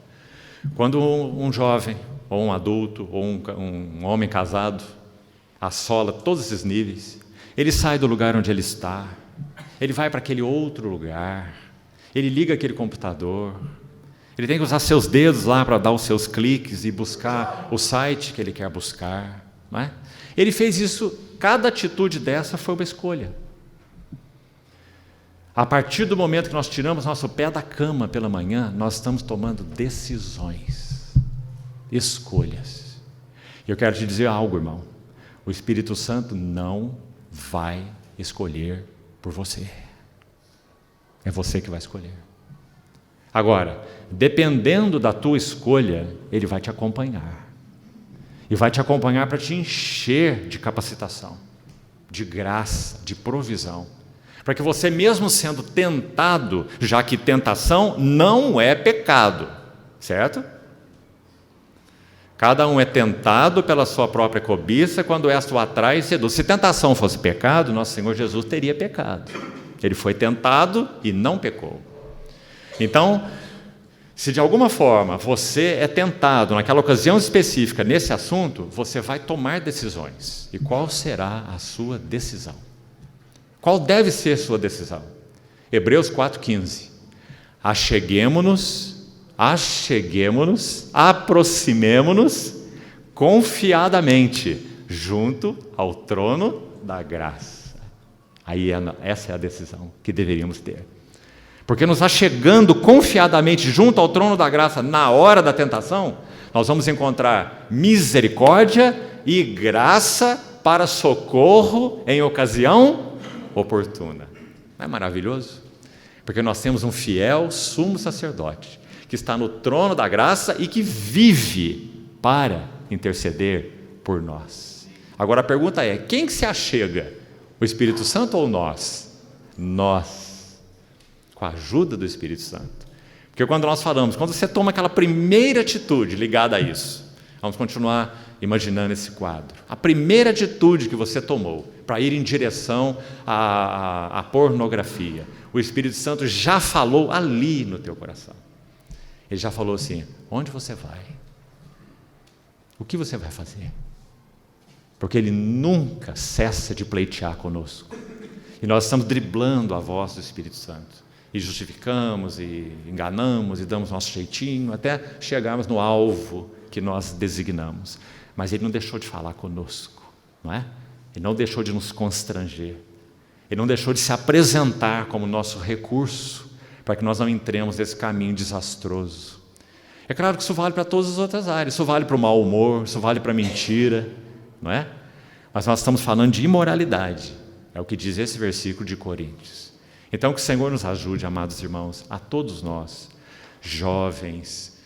Quando um jovem, ou um adulto, ou um homem casado, assola todos esses níveis, ele sai do lugar onde ele está, ele vai para aquele outro lugar, ele liga aquele computador, ele tem que usar seus dedos lá para dar os seus cliques e buscar o site que ele quer buscar, não é? Ele fez isso, cada atitude dessa foi uma escolha. A partir do momento que nós tiramos nosso pé da cama pela manhã, nós estamos tomando decisões, escolhas. E eu quero te dizer algo, irmão: o Espírito Santo não vai escolher por você. É você que vai escolher. Agora, dependendo da tua escolha, Ele vai te acompanhar. E vai te acompanhar para te encher de capacitação, de graça, de provisão. Para que você, mesmo sendo tentado, já que tentação não é pecado, certo? Cada um é tentado pela sua própria cobiça, quando esta o atrai e seduz. Se tentação fosse pecado, nosso Senhor Jesus teria pecado. Ele foi tentado e não pecou. Então, se de alguma forma você é tentado naquela ocasião específica nesse assunto, você vai tomar decisões. E qual será a sua decisão? Qual deve ser a sua decisão? Hebreus 4,15. Aproximemo-nos, confiadamente, junto ao trono da graça. Aí essa é a decisão que deveríamos ter. Porque nos achegando confiadamente junto ao trono da graça na hora da tentação, nós vamos encontrar misericórdia e graça para socorro em ocasião oportuna. Não é maravilhoso? Porque nós temos um fiel sumo sacerdote que está no trono da graça e que vive para interceder por nós. Agora a pergunta é: quem que se achega? O Espírito Santo ou nós? Nós, com a ajuda do Espírito Santo. Porque quando nós falamos, quando você toma aquela primeira atitude ligada a isso, vamos continuar imaginando esse quadro. A primeira atitude que você tomou para ir em direção à pornografia, o Espírito Santo já falou ali no teu coração. Ele já falou assim: onde você vai? O que você vai fazer? Porque Ele nunca cessa de pleitear conosco. E nós estamos driblando a voz do Espírito Santo. E justificamos, e enganamos, e damos nosso jeitinho, até chegarmos no alvo que nós designamos. Mas Ele não deixou de falar conosco, não é? Ele não deixou de nos constranger. Ele não deixou de se apresentar como nosso recurso, para que nós não entremos nesse caminho desastroso. É claro que isso vale para todas as outras áreas. Isso vale para o mau humor, isso vale para a mentira, não é? Mas nós estamos falando de imoralidade. É o que diz esse versículo de Coríntios. Então, que o Senhor nos ajude, amados irmãos, a todos nós, jovens,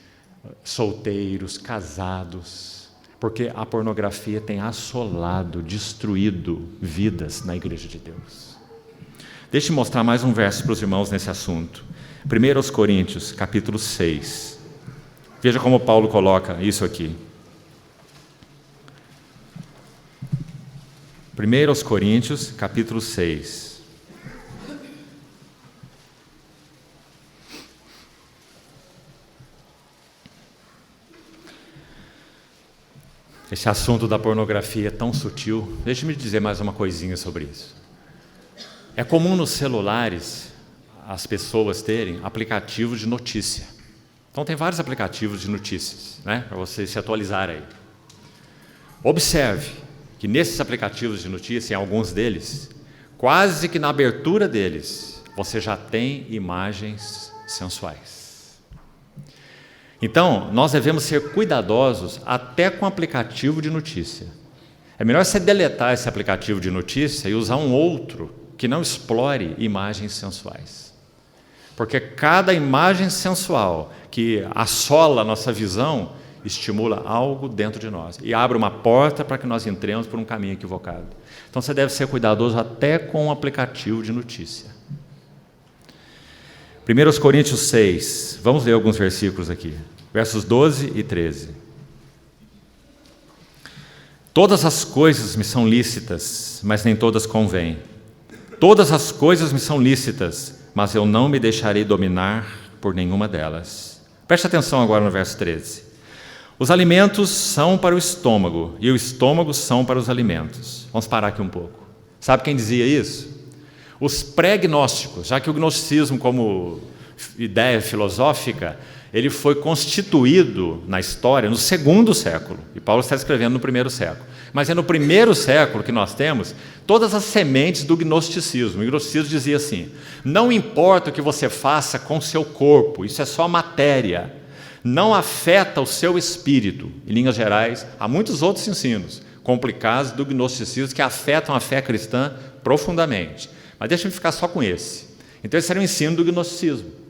solteiros, casados, porque a pornografia tem assolado, destruído vidas na igreja de Deus. Deixe-me mostrar mais um verso para os irmãos nesse assunto. 1 Coríntios, capítulo 6. Veja como Paulo coloca isso aqui. 1 Coríntios, capítulo 6. Esse assunto da pornografia é tão sutil. Deixe-me dizer mais uma coisinha sobre isso. É comum nos celulares as pessoas terem aplicativos de notícia. Então tem vários aplicativos de notícias, né, para você se atualizar aí. Observe que nesses aplicativos de notícia, em alguns deles, quase que na abertura deles, você já tem imagens sensuais. Então, nós devemos ser cuidadosos até com o aplicativo de notícia. É melhor você deletar esse aplicativo de notícia e usar um outro que não explore imagens sensuais. Porque cada imagem sensual que assola a nossa visão estimula algo dentro de nós e abre uma porta para que nós entremos por um caminho equivocado. Então você deve ser cuidadoso até com o aplicativo de notícia. 1 Coríntios 6, vamos ler alguns versículos aqui, versos 12 e 13. Todas as coisas me são lícitas, mas nem todas convêm. Todas as coisas me são lícitas, mas eu não me deixarei dominar por nenhuma delas. Preste atenção agora no verso 13. Os alimentos são para o estômago, e o estômago são para os alimentos. Vamos parar aqui um pouco. Sabe quem dizia isso? Os pré-gnósticos, já que o gnosticismo, como ideia filosófica, ele foi constituído na história no 2º século, e Paulo está escrevendo no 1º século. Mas é no 1º século que nós temos todas as sementes do gnosticismo. O gnosticismo dizia assim: não importa o que você faça com seu corpo, isso é só matéria, não afeta o seu espírito. Em linhas gerais, há muitos outros ensinos complicados do gnosticismo que afetam a fé cristã profundamente. Mas deixa-me ficar só com esse. Então esse era o ensino do gnosticismo.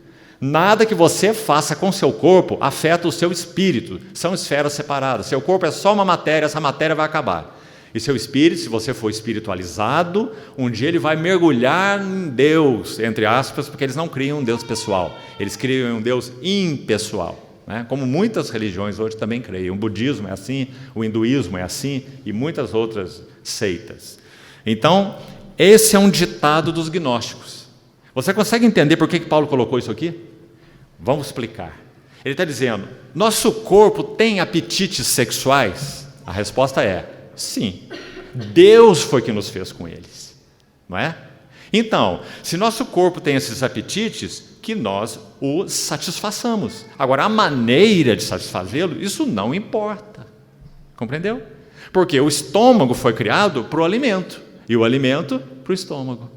Nada que você faça com seu corpo afeta o seu espírito. São esferas separadas. Seu corpo é só uma matéria, essa matéria vai acabar. E seu espírito, se você for espiritualizado, um dia ele vai mergulhar em Deus, entre aspas, porque eles não criam um Deus pessoal. Eles criam um Deus impessoal, né? Como muitas religiões hoje também creem. O budismo é assim, o hinduísmo é assim e muitas outras seitas. Então, esse é um ditado dos gnósticos. Você consegue entender por que Paulo colocou isso aqui? Vamos explicar. Ele está dizendo, nosso corpo tem apetites sexuais? A resposta é, sim. Deus foi que nos fez com eles, não é? Então, se nosso corpo tem esses apetites, que nós os satisfaçamos. Agora, a maneira de satisfazê-lo, isso não importa. Compreendeu? Porque o estômago foi criado para o alimento, e o alimento para o estômago.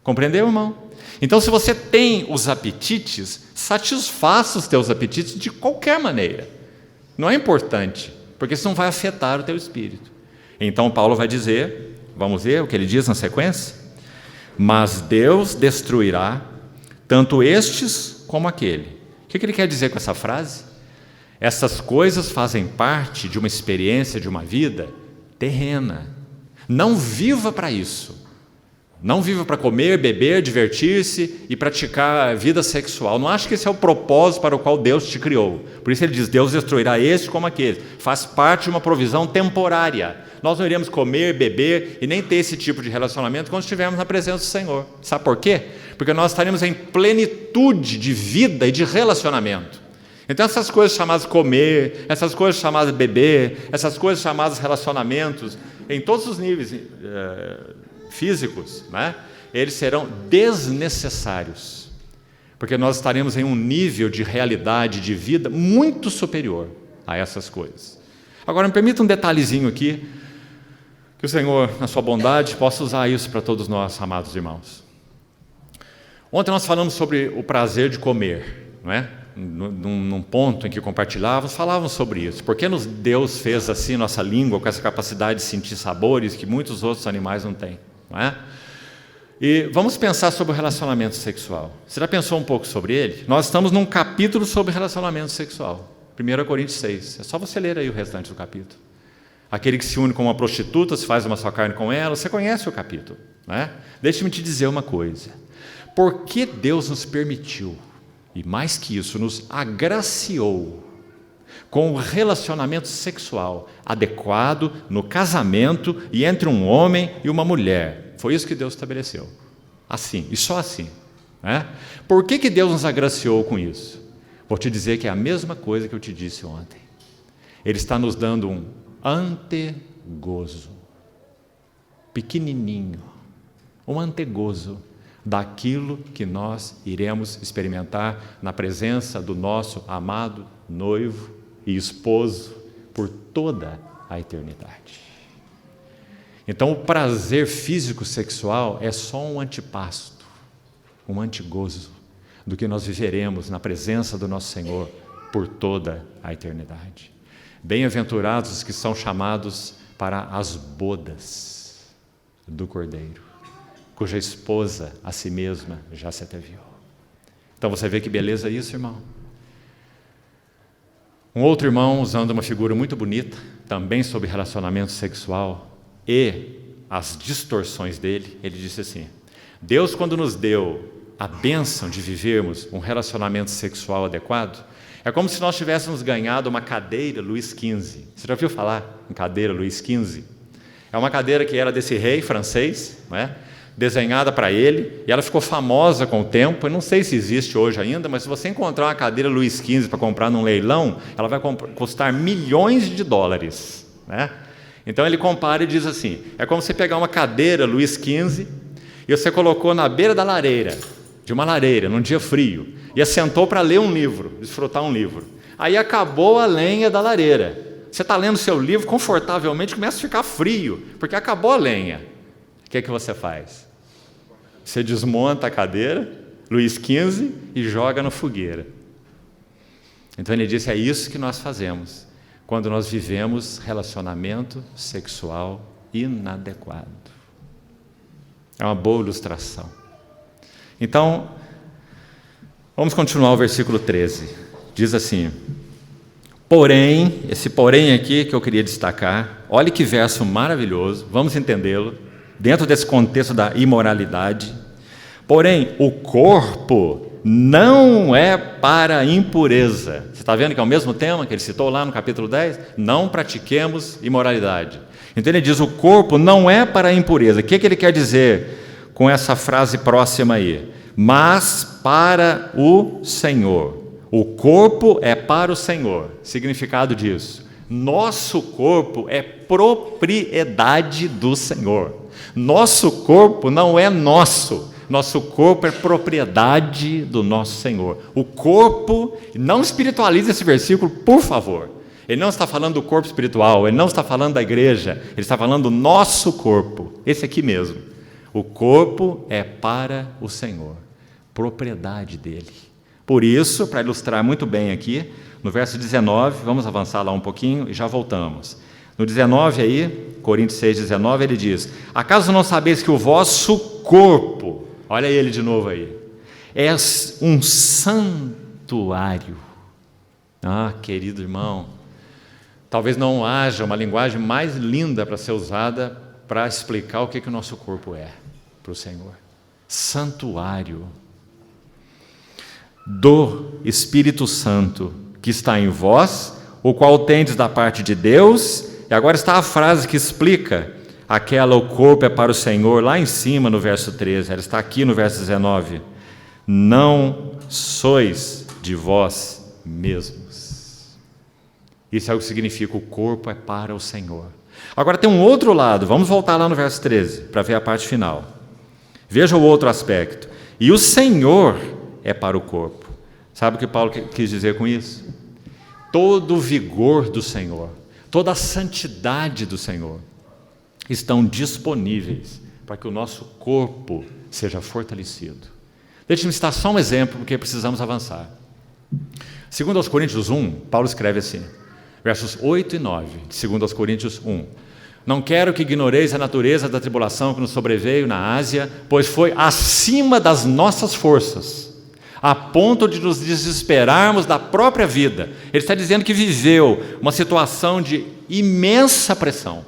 Compreendeu, irmão? Então, se você tem os apetites, satisfaça os teus apetites de qualquer maneira. Não é importante, porque isso não vai afetar o teu espírito. Então, Paulo vai dizer, vamos ver o que ele diz na sequência? Mas Deus destruirá tanto estes como aquele. O que ele quer dizer com essa frase? Essas coisas fazem parte de uma experiência, de uma vida terrena. Não viva para isso. Não viva para comer, beber, divertir-se e praticar vida sexual. Não acho que esse é o propósito para o qual Deus te criou. Por isso ele diz, Deus destruirá este como aquele. Faz parte de uma provisão temporária. Nós não iremos comer, beber e nem ter esse tipo de relacionamento quando estivermos na presença do Senhor. Sabe por quê? Porque nós estaremos em plenitude de vida e de relacionamento. Então essas coisas chamadas comer, essas coisas chamadas beber, essas coisas chamadas relacionamentos, em todos os níveis físicos, né? Eles serão desnecessários, porque nós estaremos em um nível de realidade, de vida, muito superior a essas coisas. Agora, me permita um detalhezinho aqui, que o Senhor, na sua bondade, possa usar isso para todos nós, amados irmãos. Ontem nós falamos sobre o prazer de comer, não é? Num ponto em que compartilhávamos, falávamos sobre isso. Por que Deus fez assim nossa língua, com essa capacidade de sentir sabores que muitos outros animais não têm, não é? E vamos pensar sobre o relacionamento sexual. Você já pensou um pouco sobre ele? Nós estamos num capítulo sobre relacionamento sexual, 1 Coríntios 6. É só você ler aí o restante do capítulo. Aquele que se une com uma prostituta, se faz uma só carne com ela, você conhece o capítulo, não é? Deixe-me te dizer uma coisa. Por que Deus nos permitiu, e mais que isso, nos agraciou com o relacionamento sexual adequado no casamento e entre um homem e uma mulher? Foi isso que Deus estabeleceu. Assim, e só assim, né? Por que Deus nos agraciou com isso? Vou te dizer que é a mesma coisa que eu te disse ontem. Ele está nos dando um antegozo, pequenininho, um antegozo daquilo que nós iremos experimentar na presença do nosso amado noivo e esposo por toda a eternidade. Então, o prazer físico sexual é só um antipasto, um antigozo do que nós viveremos na presença do nosso Senhor por toda a eternidade. Bem-aventurados os que são chamados para as bodas do Cordeiro, cuja esposa a si mesma já se ataviou. Então você vê que beleza isso, irmão? Um outro irmão, usando uma figura muito bonita, também sobre relacionamento sexual e as distorções dele, ele disse assim: Deus, quando nos deu a bênção de vivermos um relacionamento sexual adequado, é como se nós tivéssemos ganhado uma cadeira Luís XV. Você já ouviu falar em cadeira Luís XV? É uma cadeira que era desse rei francês, não é? Desenhada para ele, e ela ficou famosa com o tempo. Eu não sei se existe hoje ainda, mas se você encontrar uma cadeira Luís XV para comprar num leilão, ela vai custar milhões de dólares, né? Então ele compara e diz assim: é como você pegar uma cadeira Luís XV e você colocou na beira da lareira, de uma lareira, num dia frio, e assentou para ler um livro, desfrutar um livro. Aí acabou a lenha da lareira. Você está lendo seu livro confortavelmente, começa a ficar frio, porque acabou a lenha. O que é que você faz? Você desmonta a cadeira, Luís XV, e joga na fogueira. Então ele disse: é isso que nós fazemos quando nós vivemos relacionamento sexual inadequado. É uma boa ilustração. Então, vamos continuar o versículo 13. Diz assim: porém, esse porém aqui que eu queria destacar, olha que verso maravilhoso, vamos entendê-lo, dentro desse contexto da imoralidade. Porém, o corpo não é para a impureza. Você está vendo que é o mesmo tema que ele citou lá no capítulo 10? Não pratiquemos imoralidade. Então ele diz: o corpo não é para a impureza. O que ele quer dizer com essa frase próxima aí? Mas para o Senhor. O corpo é para o Senhor. Significado disso: nosso corpo é propriedade do Senhor. Nosso corpo não é nosso. Nosso corpo é propriedade do nosso Senhor. O corpo, não espiritualize esse versículo, por favor. Ele não está falando do corpo espiritual, ele não está falando da igreja, ele está falando do nosso corpo, esse aqui mesmo. O corpo é para o Senhor, propriedade dele. Por isso, para ilustrar muito bem aqui, no verso 19, vamos avançar lá um pouquinho e já voltamos. No 19 aí, Coríntios 6,19, ele diz: acaso não sabeis que o vosso corpo, olha ele de novo aí, é um santuário? Ah, querido irmão, talvez não haja uma linguagem mais linda para ser usada para explicar o que o nosso corpo é para o Senhor. Santuário do Espírito Santo que está em vós, o qual tendes da parte de Deus. E agora está a frase que explica aquela: o corpo é para o Senhor, lá em cima no verso 13, ela está aqui no verso 19. Não sois de vós mesmos. Isso é o que significa: o corpo é para o Senhor. Agora tem um outro lado, vamos voltar lá no verso 13, para ver a parte final. Veja o outro aspecto: e o Senhor é para o corpo. Sabe o que Paulo quis dizer com isso? Todo o vigor do Senhor, toda a santidade do Senhor estão disponíveis para que o nosso corpo seja fortalecido. Deixe-me citar só um exemplo, porque precisamos avançar. Segundo aos Coríntios 1, Paulo escreve assim, versos 8 e 9, segundo aos Coríntios 1. Não quero que ignoreis a natureza da tribulação que nos sobreveio na Ásia, pois foi acima das nossas forças, a ponto de nos desesperarmos da própria vida. Ele está dizendo que viveu uma situação de imensa pressão,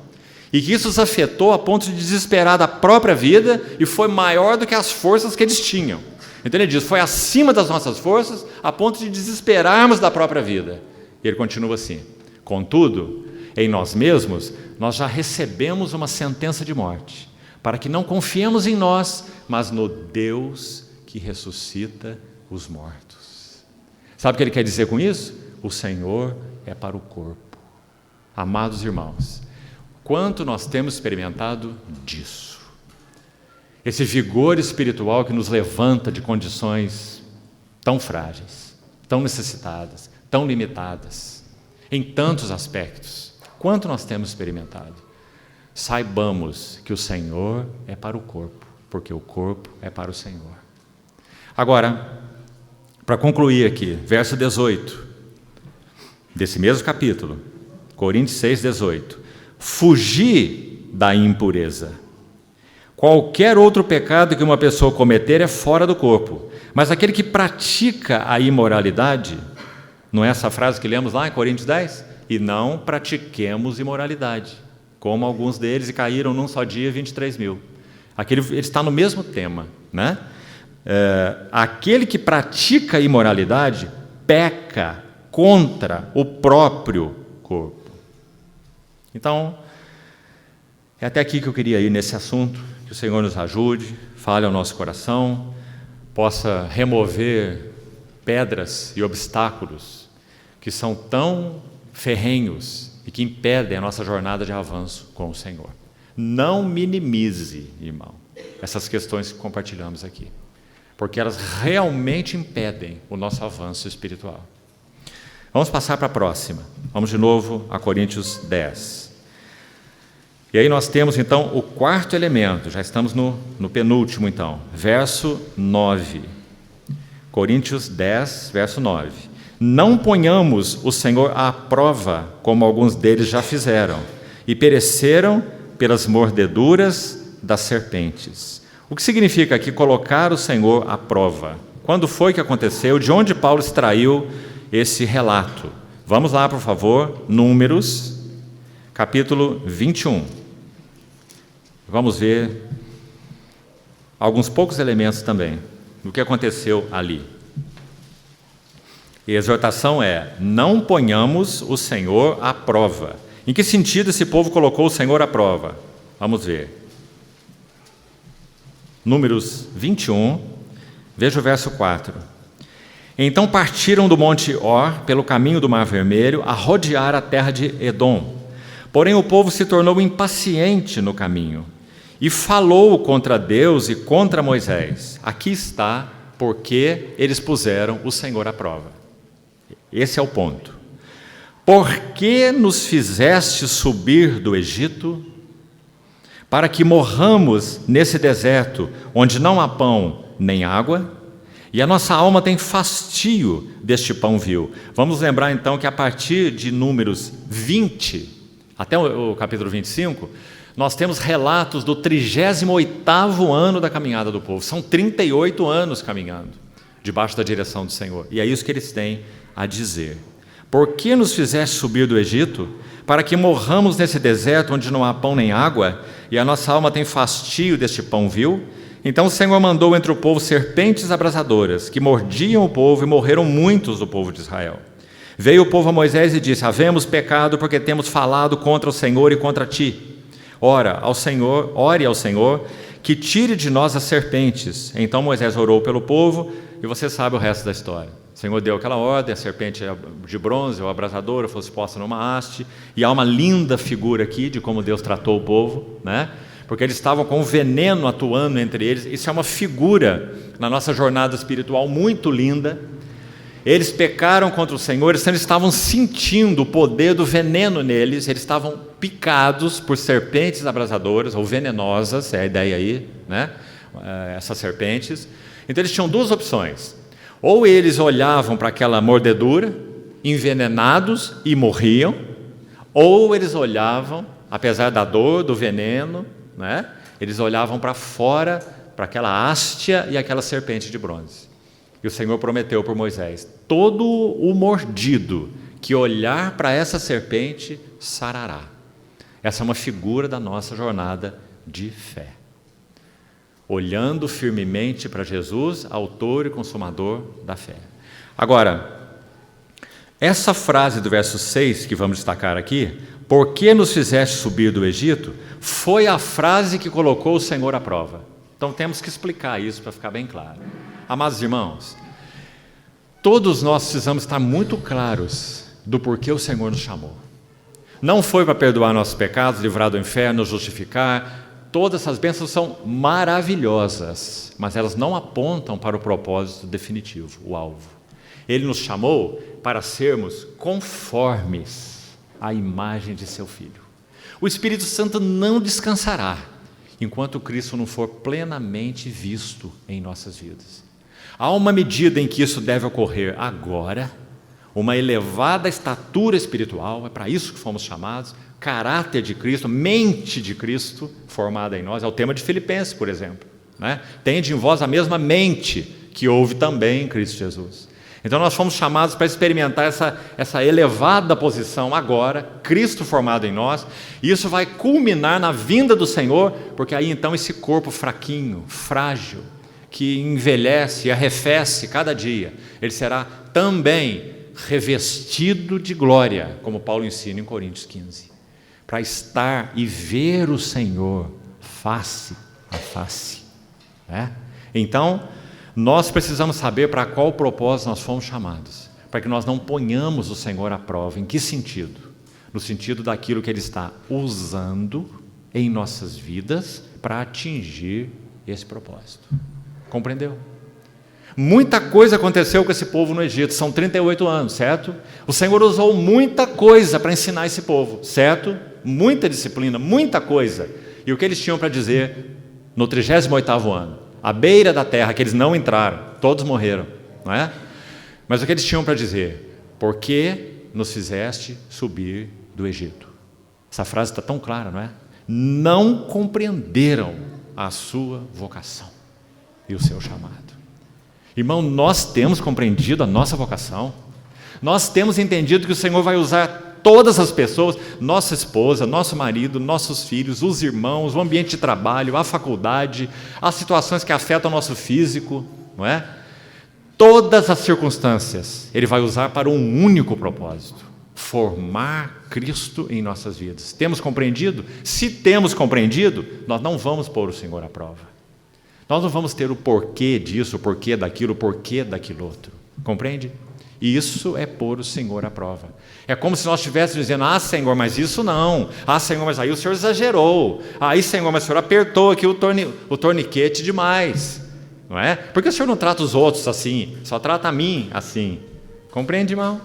e que isso os afetou a ponto de desesperar da própria vida, e foi maior do que as forças que eles tinham. Então ele diz, foi acima das nossas forças, a ponto de desesperarmos da própria vida. E ele continua assim: contudo, em nós mesmos, nós já recebemos uma sentença de morte, para que não confiemos em nós, mas no Deus que ressuscita os mortos. Sabe o que ele quer dizer com isso? O Senhor é para o corpo. Amados irmãos, quanto nós temos experimentado disso? Esse vigor espiritual que nos levanta de condições tão frágeis, tão necessitadas, tão limitadas, em tantos aspectos. Quanto nós temos experimentado? saibamos que o Senhor é para o corpo, porque o corpo é para o Senhor. Agora, para concluir aqui, verso 18, desse mesmo capítulo, Coríntios 6, 18. Fugir da impureza. Qualquer outro pecado que uma pessoa cometer é fora do corpo, mas aquele que pratica a imoralidade, não é essa frase que lemos lá em Coríntios 10? E não pratiquemos imoralidade, como alguns deles, e caíram num só dia 23 mil. Ele está no mesmo tema, né? Aquele que pratica a imoralidade peca contra o próprio corpo. Então, é até aqui que eu queria ir nesse assunto, que o Senhor nos ajude, fale ao nosso coração, possa remover pedras e obstáculos que são tão ferrenhos e que impedem a nossa jornada de avanço com o Senhor. Não minimize, irmão, essas questões que compartilhamos aqui, porque elas realmente impedem o nosso avanço espiritual. Vamos passar para a próxima. Vamos de novo a Coríntios 10. E aí nós temos então o quarto elemento, já estamos no penúltimo então, verso 9. Coríntios 10, verso 9. Não ponhamos o Senhor à prova, como alguns deles já fizeram, e pereceram pelas mordeduras das serpentes. O que significa aqui colocar o Senhor à prova? Quando foi que aconteceu? De onde Paulo extraiu esse relato? Vamos lá, por favor, Números, capítulo 21. Vamos ver alguns poucos elementos também do que aconteceu ali. E a exortação é: não ponhamos o Senhor à prova. Em que sentido esse povo colocou o Senhor à prova? Vamos ver. Números 21, veja o verso 4. Então partiram do monte Or, pelo caminho do Mar Vermelho, a rodear a terra de Edom. Porém o povo se tornou impaciente no caminho e falou contra Deus e contra Moisés. Aqui está porque eles puseram o Senhor à prova. Esse é o ponto. Por que nos fizeste subir do Egito, para que morramos nesse deserto, onde não há pão nem água? E a nossa alma tem fastio deste pão vil. Vamos lembrar então que a partir de Números 20, até o capítulo 25, nós temos relatos do 38º ano da caminhada do povo. São 38 anos caminhando, debaixo da direção do Senhor. E é isso que eles têm a dizer. Por que nos fizeste subir do Egito, para que morramos nesse deserto onde não há pão nem água, e a nossa alma tem fastio deste pão vil? Então o Senhor mandou entre o povo serpentes abrasadoras, que mordiam o povo, e morreram muitos do povo de Israel. Veio o povo a Moisés e disse: havemos pecado porque temos falado contra o Senhor e contra ti. Ore ao Senhor, que tire de nós as serpentes. Então Moisés orou pelo povo, e você sabe o resto da história. O Senhor deu aquela ordem, a serpente de bronze, ou abrasadora, fosse posta numa haste, e há uma linda figura aqui de como Deus tratou o povo, né? Porque eles estavam com o veneno atuando entre eles. Isso é uma figura na nossa jornada espiritual muito linda. Eles pecaram contra o Senhor, eles estavam sentindo o poder do veneno neles, eles estavam picados por serpentes abrasadoras, ou venenosas, é a ideia aí, né? Essas serpentes. Então eles tinham duas opções: ou eles olhavam para aquela mordedura, envenenados e morriam, ou eles olhavam, apesar da dor, do veneno, né? Eles olhavam para fora, para aquela hastia e aquela serpente de bronze. E o Senhor prometeu por Moisés: todo o mordido que olhar para essa serpente sarará. Essa é uma figura da nossa jornada de fé. Olhando firmemente para Jesus, autor e consumador da fé. Agora, essa frase do verso 6 que vamos destacar aqui, por que nos fizeste subir do Egito, foi a frase que colocou o Senhor à prova. Então temos que explicar isso para ficar bem claro. Amados irmãos, todos nós precisamos estar muito claros do porquê o Senhor nos chamou. Não foi para perdoar nossos pecados, livrar do inferno, justificar. Todas essas bênçãos são maravilhosas, mas elas não apontam para o propósito definitivo, o alvo. Ele nos chamou para sermos conformes à imagem de seu Filho. O Espírito Santo não descansará enquanto Cristo não for plenamente visto em nossas vidas. Há uma medida em que isso deve ocorrer agora, uma elevada estatura espiritual, é para isso que fomos chamados, caráter de Cristo, mente de Cristo formada em nós, é o tema de Filipenses, por exemplo, né? Tende em vós a mesma mente que houve também em Cristo Jesus. Então nós fomos chamados para experimentar essa elevada posição agora, Cristo formado em nós, e isso vai culminar na vinda do Senhor, porque aí então esse corpo fraquinho, frágil, que envelhece e arrefece cada dia, ele será também revestido de glória, como Paulo ensina em Coríntios 15, para estar e ver o Senhor face a face, né? Então, nós precisamos saber para qual propósito nós fomos chamados, para que nós não ponhamos o Senhor à prova. Em que sentido? No sentido daquilo que Ele está usando em nossas vidas para atingir esse propósito. Compreendeu? Muita coisa aconteceu com esse povo no Egito, são 38 anos, certo? O Senhor usou muita coisa para ensinar esse povo, certo? Muita disciplina, muita coisa. E o que eles tinham para dizer no 38º ano? À beira da terra, que eles não entraram, todos morreram, não é? Mas o que eles tinham para dizer? Por que nos fizeste subir do Egito? Essa frase está tão clara, não é? Não compreenderam a sua vocação e o seu chamado. Irmão, nós temos compreendido a nossa vocação, nós temos entendido que o Senhor vai usar todas as pessoas, nossa esposa, nosso marido, nossos filhos, os irmãos, o ambiente de trabalho, a faculdade, as situações que afetam o nosso físico, não é? Todas as circunstâncias Ele vai usar para um único propósito: formar Cristo em nossas vidas. Temos compreendido? Se temos compreendido, nós não vamos pôr o Senhor à prova. Nós não vamos ter o porquê disso, o porquê daquilo, o porquê daquilo outro. Compreende? Isso é pôr o Senhor à prova. É como se nós estivéssemos dizendo: ah, Senhor, mas isso não. Ah, Senhor, mas aí o Senhor exagerou. Aí, Senhor, mas o Senhor apertou aqui o torniquete demais. Não é? Por que o Senhor não trata os outros assim? Só trata a mim assim. Compreende, irmão?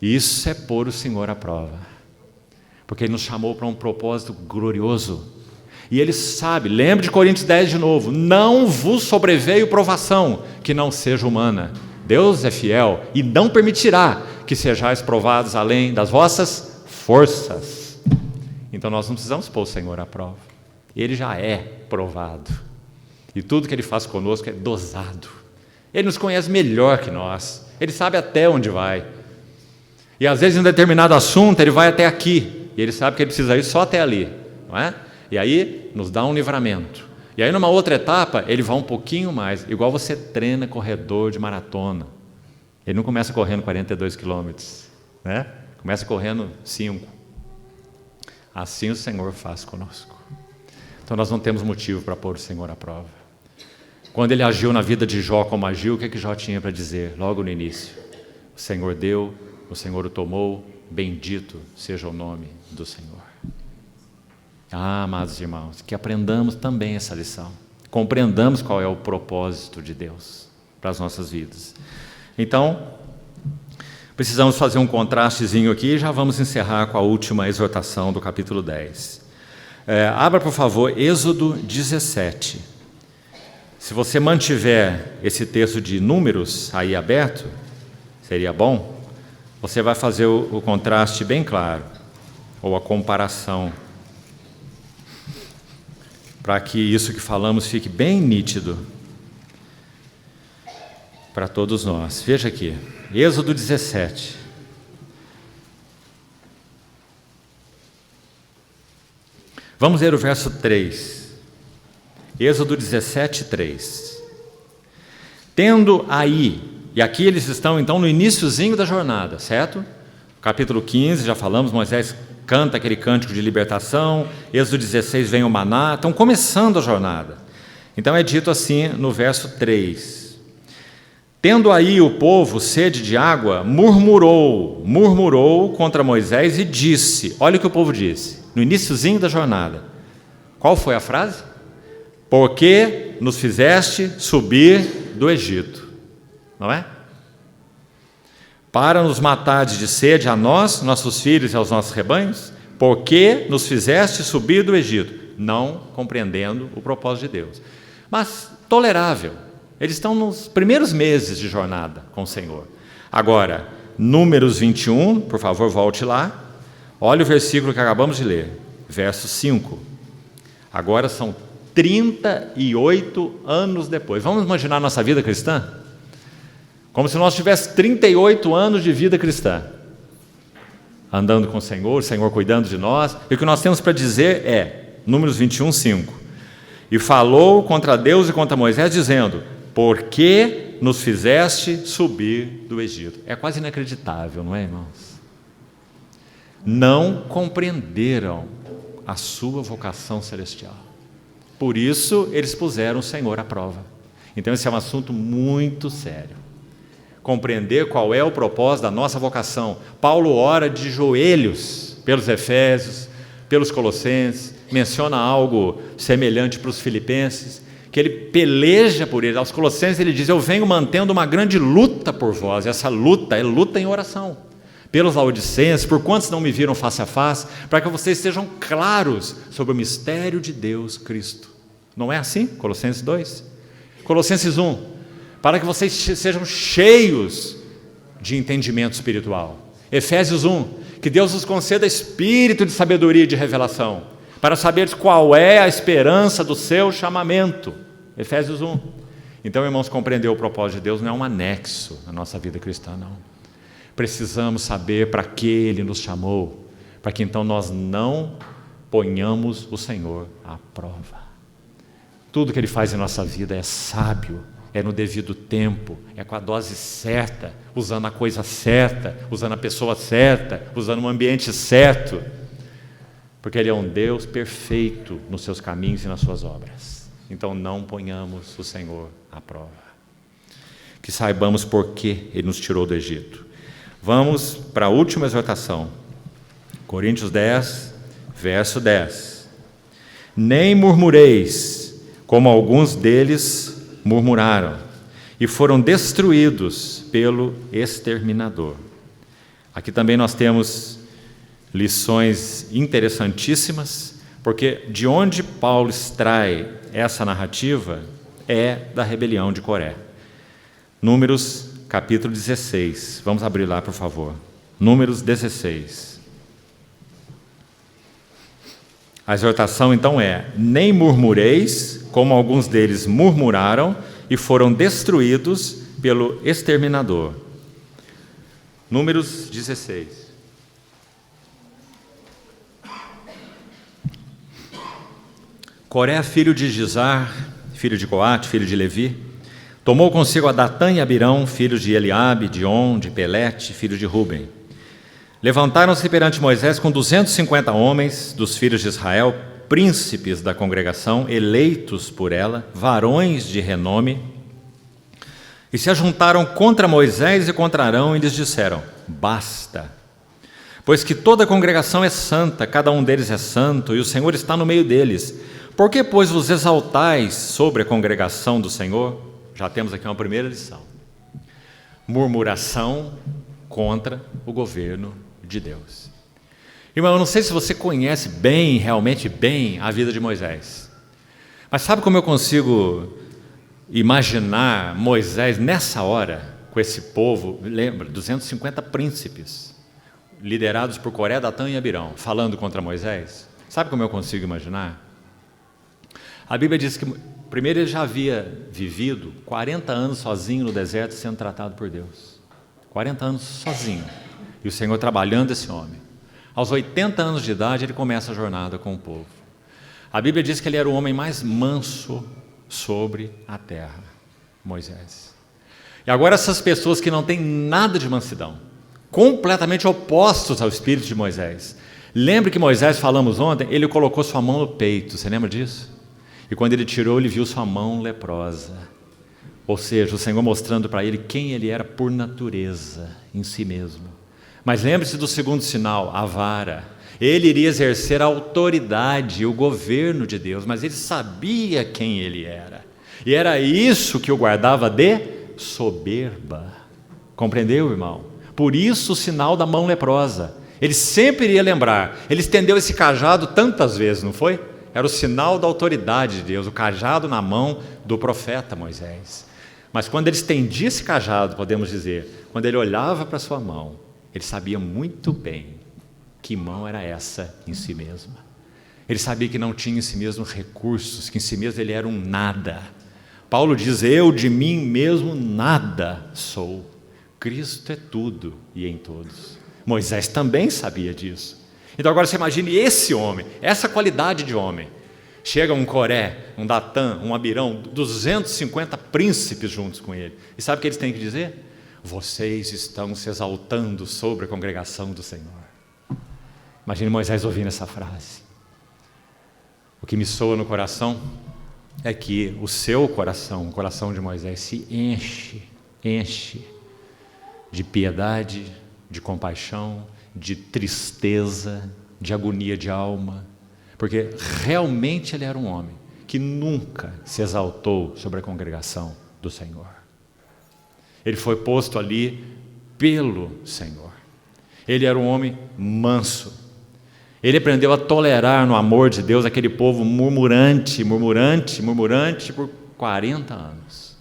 Isso é pôr o Senhor à prova. Porque Ele nos chamou para um propósito glorioso. E Ele sabe, lembre de Coríntios 10 de novo: não vos sobreveio provação que não seja humana. Deus é fiel e não permitirá que sejais provados além das vossas forças. Então nós não precisamos pôr o Senhor à prova. Ele já é provado. E tudo que Ele faz conosco é dosado. Ele nos conhece melhor que nós. Ele sabe até onde vai. E às vezes em um determinado assunto Ele vai até aqui. E Ele sabe que Ele precisa ir só até ali, não é? E aí nos dá um livramento. E aí numa outra etapa Ele vai um pouquinho mais, igual você treina corredor de maratona. Ele não começa correndo 42 quilômetros, né? Começa correndo 5. Assim o Senhor faz conosco. Então nós não temos motivo para pôr o Senhor à prova. Quando Ele agiu na vida de Jó como agiu, o que Jó tinha para dizer logo no início? O Senhor deu, o Senhor o tomou, bendito seja o nome do Senhor. Ah, amados irmãos, que aprendamos também essa lição. Compreendamos qual é o propósito de Deus para as nossas vidas. Então, precisamos fazer um contrastezinho aqui e já vamos encerrar com a última exortação do capítulo 10. Abra, por favor, Êxodo 17. Se você mantiver esse texto de Números aí aberto, seria bom. Você vai fazer o contraste bem claro, ou a comparação, para que isso que falamos fique bem nítido para todos nós. Veja aqui, Êxodo 17. Vamos ler o verso 3. Êxodo 17, 3. Tendo aí, e aqui eles estão então no iniciozinho da jornada, certo? Capítulo 15, já falamos, Moisés canta aquele cântico de libertação, Êxodo 16 vem o maná, estão começando a jornada. Então é dito assim no verso 3: tendo aí o povo sede de água, murmurou contra Moisés e disse, olha o que o povo disse, no iniciozinho da jornada. Qual foi a frase? Porque nos fizeste subir do Egito, não é? Para nos matares de sede a nós, nossos filhos e aos nossos rebanhos? por que nos fizeste subir do Egito? Não compreendendo o propósito de Deus. Mas tolerável. Eles estão nos primeiros meses de jornada com o Senhor. Agora, Números 21, por favor, volte lá. Olha o versículo que acabamos de ler, verso 5. Agora são 38 anos depois. Vamos imaginar a nossa vida cristã? Como se nós tivéssemos 38 anos de vida cristã. Andando com o Senhor cuidando de nós. E o que nós temos para dizer é, Números 21, 5. E falou contra Deus e contra Moisés, dizendo: por que nos fizeste subir do Egito? É quase inacreditável, não é, irmãos? Não compreenderam a sua vocação celestial. Por isso, eles puseram o Senhor à prova. Então, esse é um assunto muito sério. Compreender qual é o propósito da nossa vocação. Paulo ora de joelhos pelos Efésios, pelos Colossenses, menciona algo semelhante para os Filipenses, que ele peleja por eles. Aos Colossenses ele diz: eu venho mantendo uma grande luta por vós. E essa luta é luta em oração. Pelos laodicenses, por quantos não me viram face a face, para que vocês sejam claros sobre o mistério de Deus Cristo. Não é assim? Colossenses 2. Colossenses 1. Para que vocês sejam cheios de entendimento espiritual. Efésios 1. Que Deus nos conceda espírito de sabedoria e de revelação, para saberes qual é a esperança do seu chamamento. Efésios 1. Então, irmãos, compreender o propósito de Deus não é um anexo na nossa vida cristã, não. Precisamos saber para que Ele nos chamou, para que então nós não ponhamos o Senhor à prova. Tudo que Ele faz em nossa vida é sábio, é no devido tempo, é com a dose certa, usando a coisa certa, usando a pessoa certa, usando o ambiente certo, porque Ele é um Deus perfeito nos seus caminhos e nas suas obras. Então não ponhamos o Senhor à prova. Que saibamos por que Ele nos tirou do Egito. Vamos para a última exortação, Coríntios 10, verso 10. Nem murmureis, como alguns deles murmuraram, e foram destruídos pelo exterminador. Aqui também nós temos lições interessantíssimas, porque de onde Paulo extrai essa narrativa é da rebelião de Coré. Números capítulo 16, vamos abrir lá, por favor. Números 16. A exortação então é: nem murmureis, como alguns deles murmuraram e foram destruídos pelo exterminador. Números 16. Coré, filho de Gizar, filho de Coate, filho de Levi, tomou consigo a Datã e Abirão, filhos de Eliabe, de On, de Pelete, filho de Ruben. Levantaram-se perante Moisés com 250 homens dos filhos de Israel, príncipes da congregação, eleitos por ela, varões de renome, e se ajuntaram contra Moisés e contra Arão e lhes disseram: basta, pois que toda a congregação é santa, cada um deles é santo, e o Senhor está no meio deles. Por que, pois, vos exaltais sobre a congregação do Senhor? Já temos aqui uma primeira lição. Murmuração contra o governo de Deus. Irmão, eu não sei se você conhece bem, realmente bem, a vida de Moisés. Mas sabe como eu consigo imaginar Moisés nessa hora, com esse povo, lembra, 250 príncipes, liderados por Coré, Datã e Abirão, falando contra Moisés? Sabe como eu consigo imaginar? A Bíblia diz que primeiro ele já havia vivido 40 anos sozinho no deserto, sendo tratado por Deus. 40 anos sozinho. E o Senhor trabalhando esse homem. Aos 80 anos de idade, ele começa a jornada com o povo. A Bíblia diz que ele era o homem mais manso sobre a terra, Moisés. E agora essas pessoas que não têm nada de mansidão, completamente opostos ao espírito de Moisés. Lembre que Moisés, falamos ontem, ele colocou sua mão no peito, você lembra disso? E quando ele tirou, ele viu sua mão leprosa. Ou seja, o Senhor mostrando para ele quem ele era por natureza, em si mesmo. Mas lembre-se do segundo sinal, a vara. Ele iria exercer a autoridade, o governo de Deus, mas ele sabia quem ele era. E era isso que o guardava de soberba. Compreendeu, irmão? Por isso o sinal da mão leprosa. Ele sempre iria lembrar. Ele estendeu esse cajado tantas vezes, não foi? Era o sinal da autoridade de Deus, o cajado na mão do profeta Moisés. Mas quando ele estendia esse cajado, podemos dizer, quando ele olhava para a sua mão, ele sabia muito bem que mão era essa em si mesma. Ele sabia que não tinha em si mesmo recursos, que em si mesmo ele era um nada. Paulo diz, eu de mim mesmo nada sou. Cristo é tudo e em todos. Moisés também sabia disso. Então agora você imagine esse homem, essa qualidade de homem. Chega um Coré, um Datã, um Abirão, 250 príncipes juntos com ele. E sabe o que eles têm que dizer? Vocês estão se exaltando sobre a congregação do Senhor. Imagine Moisés ouvindo essa frase. O que me soa no coração é que o seu coração, o coração de Moisés, se enche de piedade, de compaixão, de tristeza, de agonia de alma, porque realmente ele era um homem que nunca se exaltou sobre a congregação do Senhor. Ele foi posto ali pelo Senhor. Ele era um homem manso. Ele aprendeu a tolerar no amor de Deus aquele povo murmurante por 40 anos.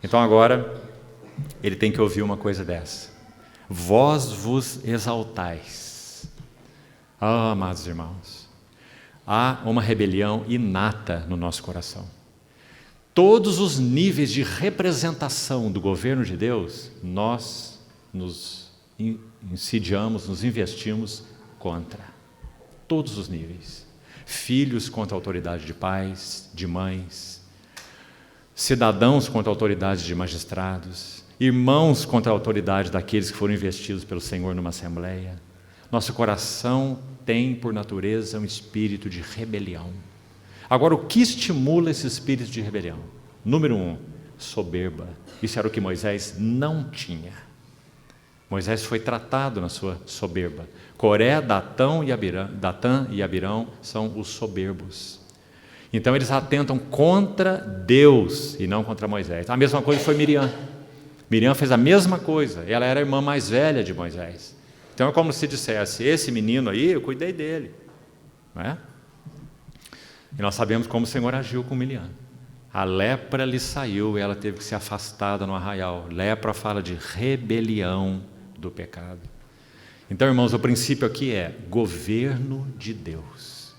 Então agora ele tem que ouvir uma coisa dessa. Vós vos exaltais. Ah, amados irmãos, há uma rebelião inata no nosso coração. Todos os níveis de representação do governo de Deus, nós nos insidiamos, nos investimos contra. Todos os níveis. Filhos contra a autoridade de pais, de mães, cidadãos contra a autoridade de magistrados, irmãos contra a autoridade daqueles que foram investidos pelo Senhor numa assembleia. Nosso coração tem, por natureza, um espírito de rebelião. Agora, o que estimula esse espírito de rebelião? Número 1, soberba. Isso era o que Moisés não tinha. Moisés foi tratado na sua soberba. Coré, Datã e Abirão são os soberbos. Então eles atentam contra Deus e não contra Moisés. A mesma coisa foi Miriam. Miriam fez a mesma coisa. Ela era a irmã mais velha de Moisés. Então é como se dissesse, esse menino aí, eu cuidei dele. Não é? E nós sabemos como o Senhor agiu com Miriam. A lepra lhe saiu e ela teve que ser afastada no arraial. Lepra fala de rebelião do pecado. Então, irmãos, o princípio aqui é governo de Deus.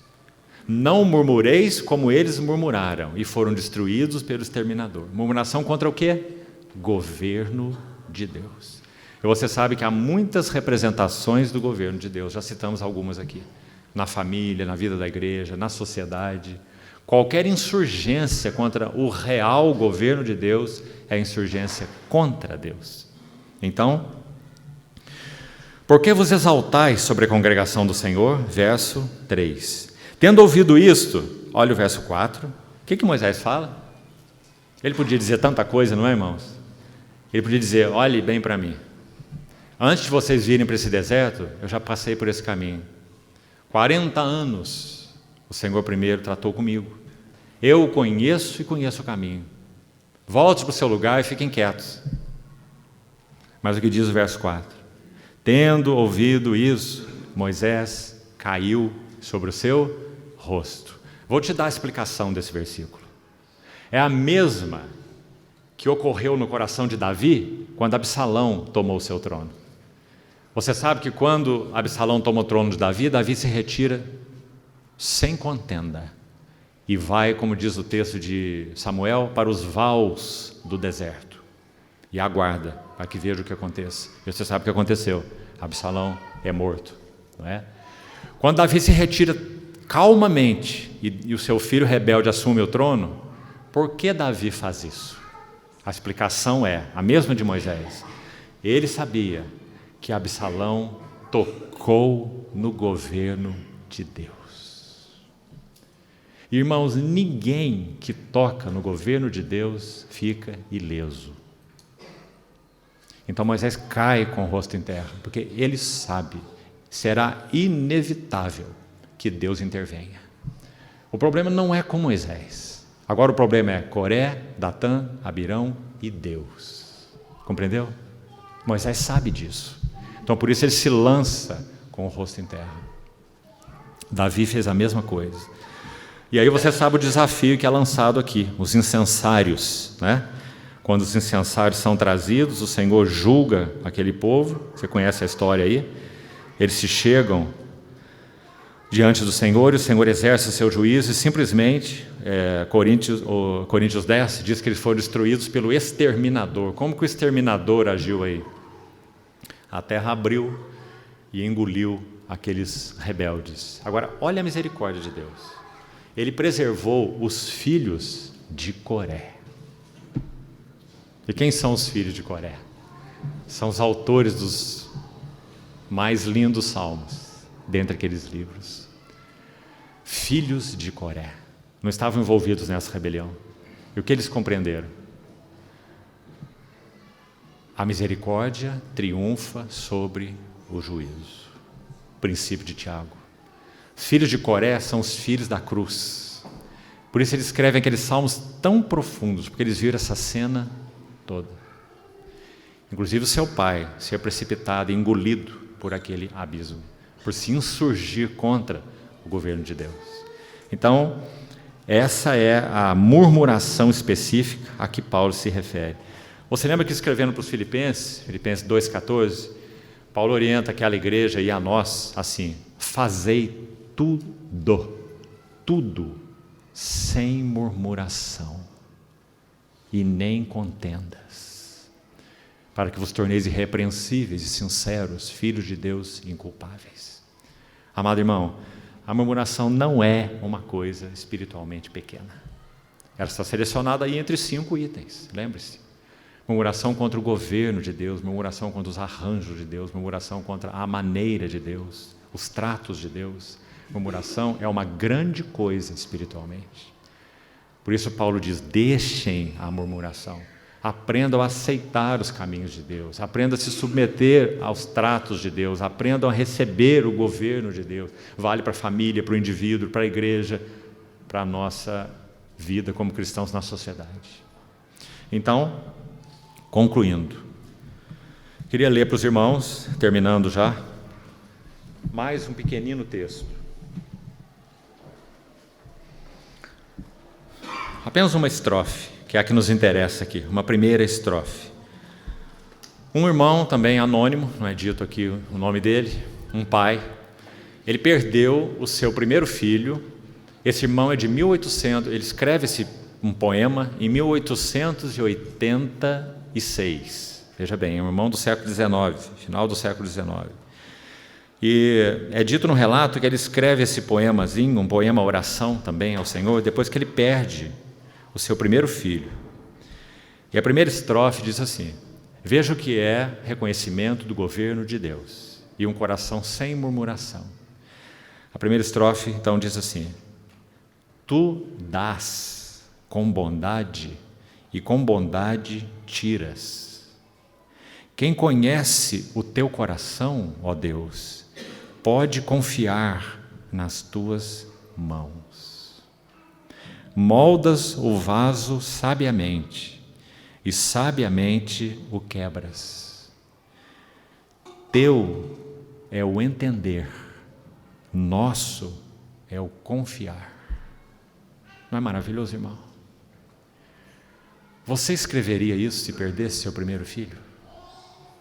Não murmureis como eles murmuraram e foram destruídos pelo exterminador. Murmuração contra o quê? Governo de Deus. E você sabe que há muitas representações do governo de Deus, já citamos algumas aqui. Na família, na vida da igreja, na sociedade. Qualquer insurgência contra o real governo de Deus é insurgência contra Deus. Então, por que vos exaltais sobre a congregação do Senhor? Verso 3. Tendo ouvido isto, olha o verso 4. O que Moisés fala? Ele podia dizer tanta coisa, não é, irmãos? Ele podia dizer, olhe bem para mim. Antes de vocês virem para esse deserto, eu já passei por esse caminho. 40 anos o Senhor primeiro tratou comigo. Eu o conheço e conheço o caminho. Volte para o seu lugar e fiquem quietos. Mas o que diz o verso 4? Tendo ouvido isso, Moisés caiu sobre o seu rosto. Vou te dar a explicação desse versículo. É a mesma que ocorreu no coração de Davi quando Absalão tomou o seu trono. Você sabe que quando Absalão toma o trono de Davi, Davi se retira sem contenda e vai, como diz o texto de Samuel, para os vales do deserto e aguarda para que veja o que aconteça. E você sabe o que aconteceu. Absalão é morto, não é? Quando Davi se retira calmamente e o seu filho rebelde assume o trono, por que Davi faz isso? A explicação é a mesma de Moisés. Ele sabia que Absalão tocou no governo de Deus. Irmãos, ninguém que toca no governo de Deus fica ileso. Então Moisés cai com o rosto em terra, porque ele sabe, será inevitável que Deus intervenha. O problema não é com Moisés. Agora o problema é Coré, Datã, Abirão e Deus. Compreendeu? Moisés sabe disso. Então por isso ele se lança com o rosto em terra. Davi fez a mesma coisa. E aí você sabe o desafio que é lançado aqui, os incensários, né? Quando os incensários são trazidos, o Senhor julga aquele povo, você conhece a história aí, eles se chegam diante do Senhor, e o Senhor exerce o seu juízo, e simplesmente, Coríntios 10 diz que eles foram destruídos pelo exterminador. Como que o exterminador agiu aí? A terra abriu e engoliu aqueles rebeldes. Agora, olha a misericórdia de Deus. Ele preservou os filhos de Coré. E quem são os filhos de Coré? São os autores dos mais lindos salmos, dentre aqueles livros. Filhos de Coré. Não estavam envolvidos nessa rebelião. E o que eles compreenderam? A misericórdia triunfa sobre o juízo. Princípio de Tiago. Os filhos de Coré são os filhos da cruz. Por isso eles escrevem aqueles salmos tão profundos, porque eles viram essa cena toda. Inclusive o seu pai ser precipitado e engolido por aquele abismo, por se insurgir contra o governo de Deus. Então, essa é a murmuração específica a que Paulo se refere. Você lembra que escrevendo para os Filipenses 2,14, Paulo orienta aquela igreja e a nós assim: fazei tudo, sem murmuração e nem contendas, para que vos torneis irrepreensíveis e sinceros, filhos de Deus inculpáveis. Amado irmão, a murmuração não é uma coisa espiritualmente pequena. Ela está selecionada aí entre 5 itens, lembre-se. Murmuração contra o governo de Deus, murmuração contra os arranjos de Deus, murmuração contra a maneira de Deus, os tratos de Deus. Murmuração é uma grande coisa espiritualmente. Por isso Paulo diz: deixem a murmuração, aprendam a aceitar os caminhos de Deus, aprendam a se submeter aos tratos de Deus, aprendam a receber o governo de Deus. Vale para a família, para o indivíduo, para a igreja, para a nossa vida como cristãos na sociedade. Então, concluindo, queria ler para os irmãos, terminando já, mais um pequenino texto. Apenas uma estrofe, que é a que nos interessa aqui, uma primeira estrofe. Um irmão também anônimo, não é dito aqui o nome dele, um pai, ele perdeu o seu primeiro filho. Esse irmão é de 1800, ele escreve um poema em 1886. Veja bem, é um irmão do século XIX, final do século XIX. E é dito no relato que ele escreve esse poemazinho, um poema oração também ao Senhor, depois que ele perde o seu primeiro filho. E a primeira estrofe diz assim: veja o que é reconhecimento do governo de Deus e um coração sem murmuração. A primeira estrofe então diz assim: tu dás com bondade e com bondade tiras. Quem conhece o teu coração, ó Deus, pode confiar nas tuas mãos. Moldas o vaso sabiamente, e sabiamente o quebras. Teu é o entender, nosso é o confiar. Não é maravilhoso, irmão? Você escreveria isso se perdesse seu primeiro filho?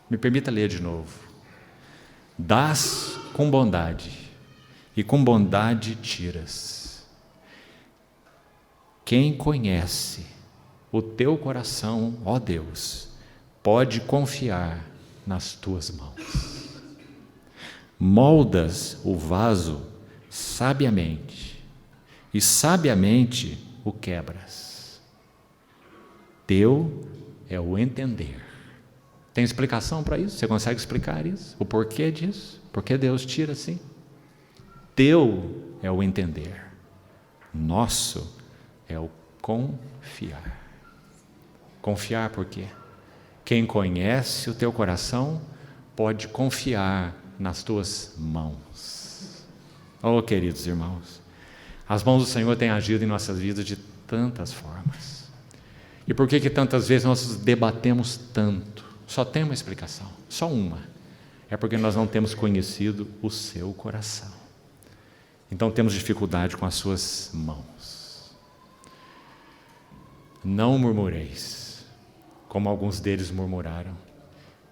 Me permita ler de novo. Dás com bondade, e com bondade tiras. Quem conhece o teu coração, ó Deus, pode confiar nas tuas mãos. Moldas o vaso sabiamente, e sabiamente o quebras. Teu é o entender. Tem explicação para isso? Você consegue explicar isso? O porquê disso? Por que Deus tira assim? Teu é o entender. Nosso é o confiar. Confiar por quê? Quem conhece o teu coração pode confiar nas tuas mãos. Oh, queridos irmãos, as mãos do Senhor têm agido em nossas vidas de tantas formas. E por que tantas vezes nós debatemos tanto? Só tem uma explicação, só uma. é porque nós não temos conhecido o seu coração. Então temos dificuldade com as suas mãos. Não murmureis, como alguns deles murmuraram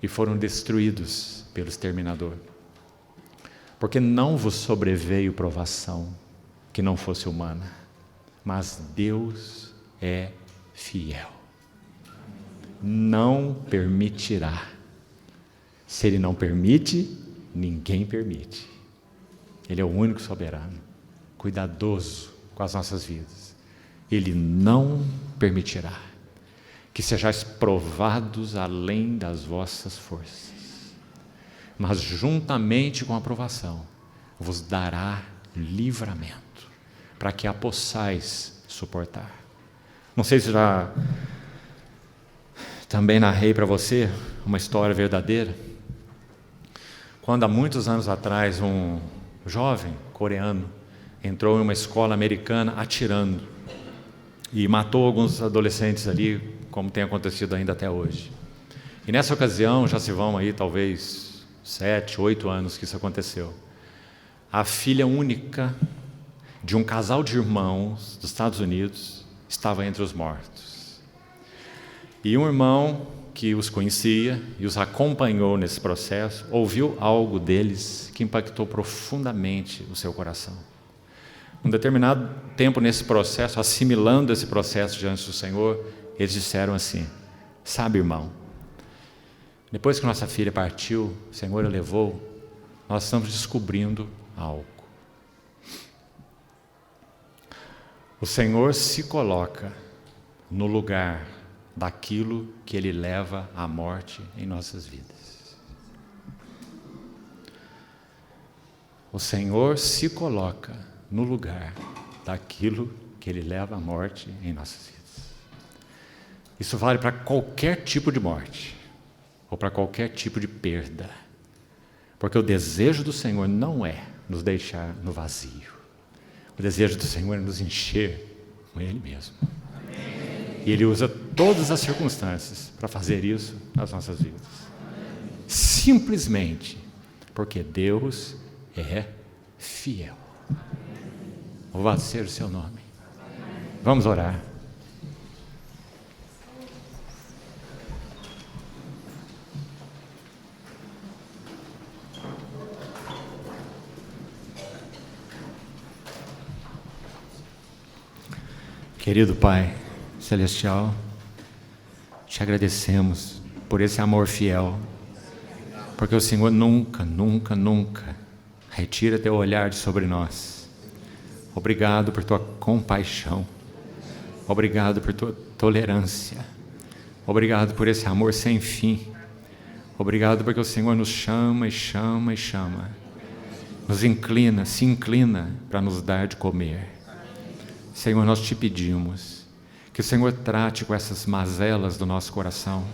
e foram destruídos pelo exterminador. Porque não vos sobreveio provação que não fosse humana, mas Deus é fiel. Não permitirá. Se Ele não permite, ninguém permite. Ele é o único soberano, cuidadoso com as nossas vidas. Ele não permitirá que sejais provados além das vossas forças, mas juntamente com a provação vos dará livramento, para que a possais suportar. Não sei se já também narrei para você uma história verdadeira, quando há muitos anos atrás um jovem coreano entrou em uma escola americana atirando e matou alguns adolescentes ali, como tem acontecido ainda até hoje. E nessa ocasião, já se vão aí talvez 7, 8 anos que isso aconteceu. A filha única de um casal de irmãos dos Estados Unidos estava entre os mortos. E um irmão que os conhecia e os acompanhou nesse processo, ouviu algo deles que impactou profundamente o seu coração. Um determinado tempo nesse processo, assimilando esse processo diante do Senhor, eles disseram assim: sabe, irmão, depois que nossa filha partiu, o Senhor a levou, nós estamos descobrindo algo. O Senhor se coloca no lugar daquilo que Ele leva à morte em nossas vidas. O Senhor se coloca no lugar daquilo que Ele leva à morte em nossas vidas. Isso vale para qualquer tipo de morte, ou para qualquer tipo de perda, porque o desejo do Senhor não é nos deixar no vazio. O desejo do Senhor é nos encher com Ele mesmo. E Ele usa todas as circunstâncias para fazer isso nas nossas vidas. Simplesmente porque Deus é fiel. Louvado seja o seu nome. Vamos orar. Querido Pai Celestial, te agradecemos por esse amor fiel, porque o Senhor nunca, nunca, nunca retira teu olhar de sobre nós. Obrigado por tua compaixão, obrigado por tua tolerância, obrigado por esse amor sem fim, obrigado porque o Senhor nos chama e chama e chama, nos inclina, se inclina para nos dar de comer. Senhor, nós te pedimos que o Senhor trate com essas mazelas do nosso coração,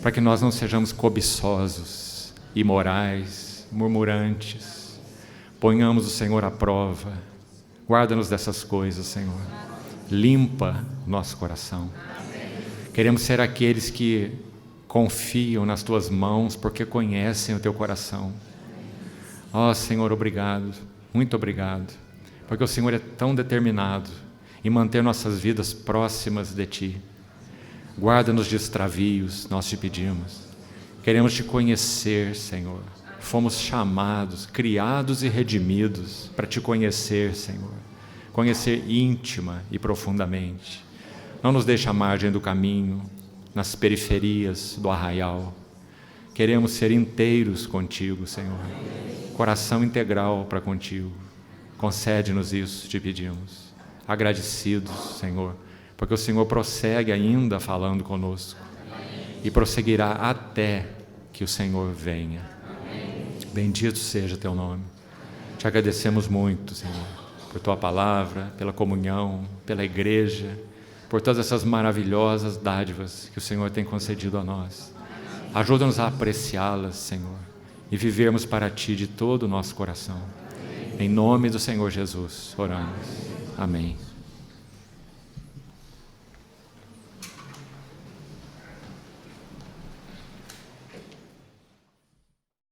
para que nós não sejamos cobiçosos, imorais, murmurantes. Ponhamos o Senhor à prova. Guarda-nos dessas coisas, Senhor. Limpa o nosso coração. Queremos ser aqueles que confiam nas tuas mãos, porque conhecem o teu coração. Ó Senhor, obrigado, muito obrigado, porque o Senhor é tão determinado em manter nossas vidas próximas de Ti. Guarda-nos de extravios, nós te pedimos. Queremos Te conhecer, Senhor. Fomos chamados, criados e redimidos para Te conhecer, Senhor. Conhecer íntima e profundamente. Não nos deixe à margem do caminho, nas periferias do arraial. Queremos ser inteiros contigo, Senhor. Coração integral para contigo. Concede-nos isso, te pedimos. Agradecidos, Senhor, porque o Senhor prossegue ainda falando conosco. E prosseguirá até que o Senhor venha. Bendito seja teu nome. Te agradecemos muito, Senhor, por tua palavra, pela comunhão, pela igreja, por todas essas maravilhosas dádivas que o Senhor tem concedido a nós. Ajuda-nos a apreciá-las, Senhor, e vivermos para Ti de todo o nosso coração. Em nome do Senhor Jesus, oramos. Amém.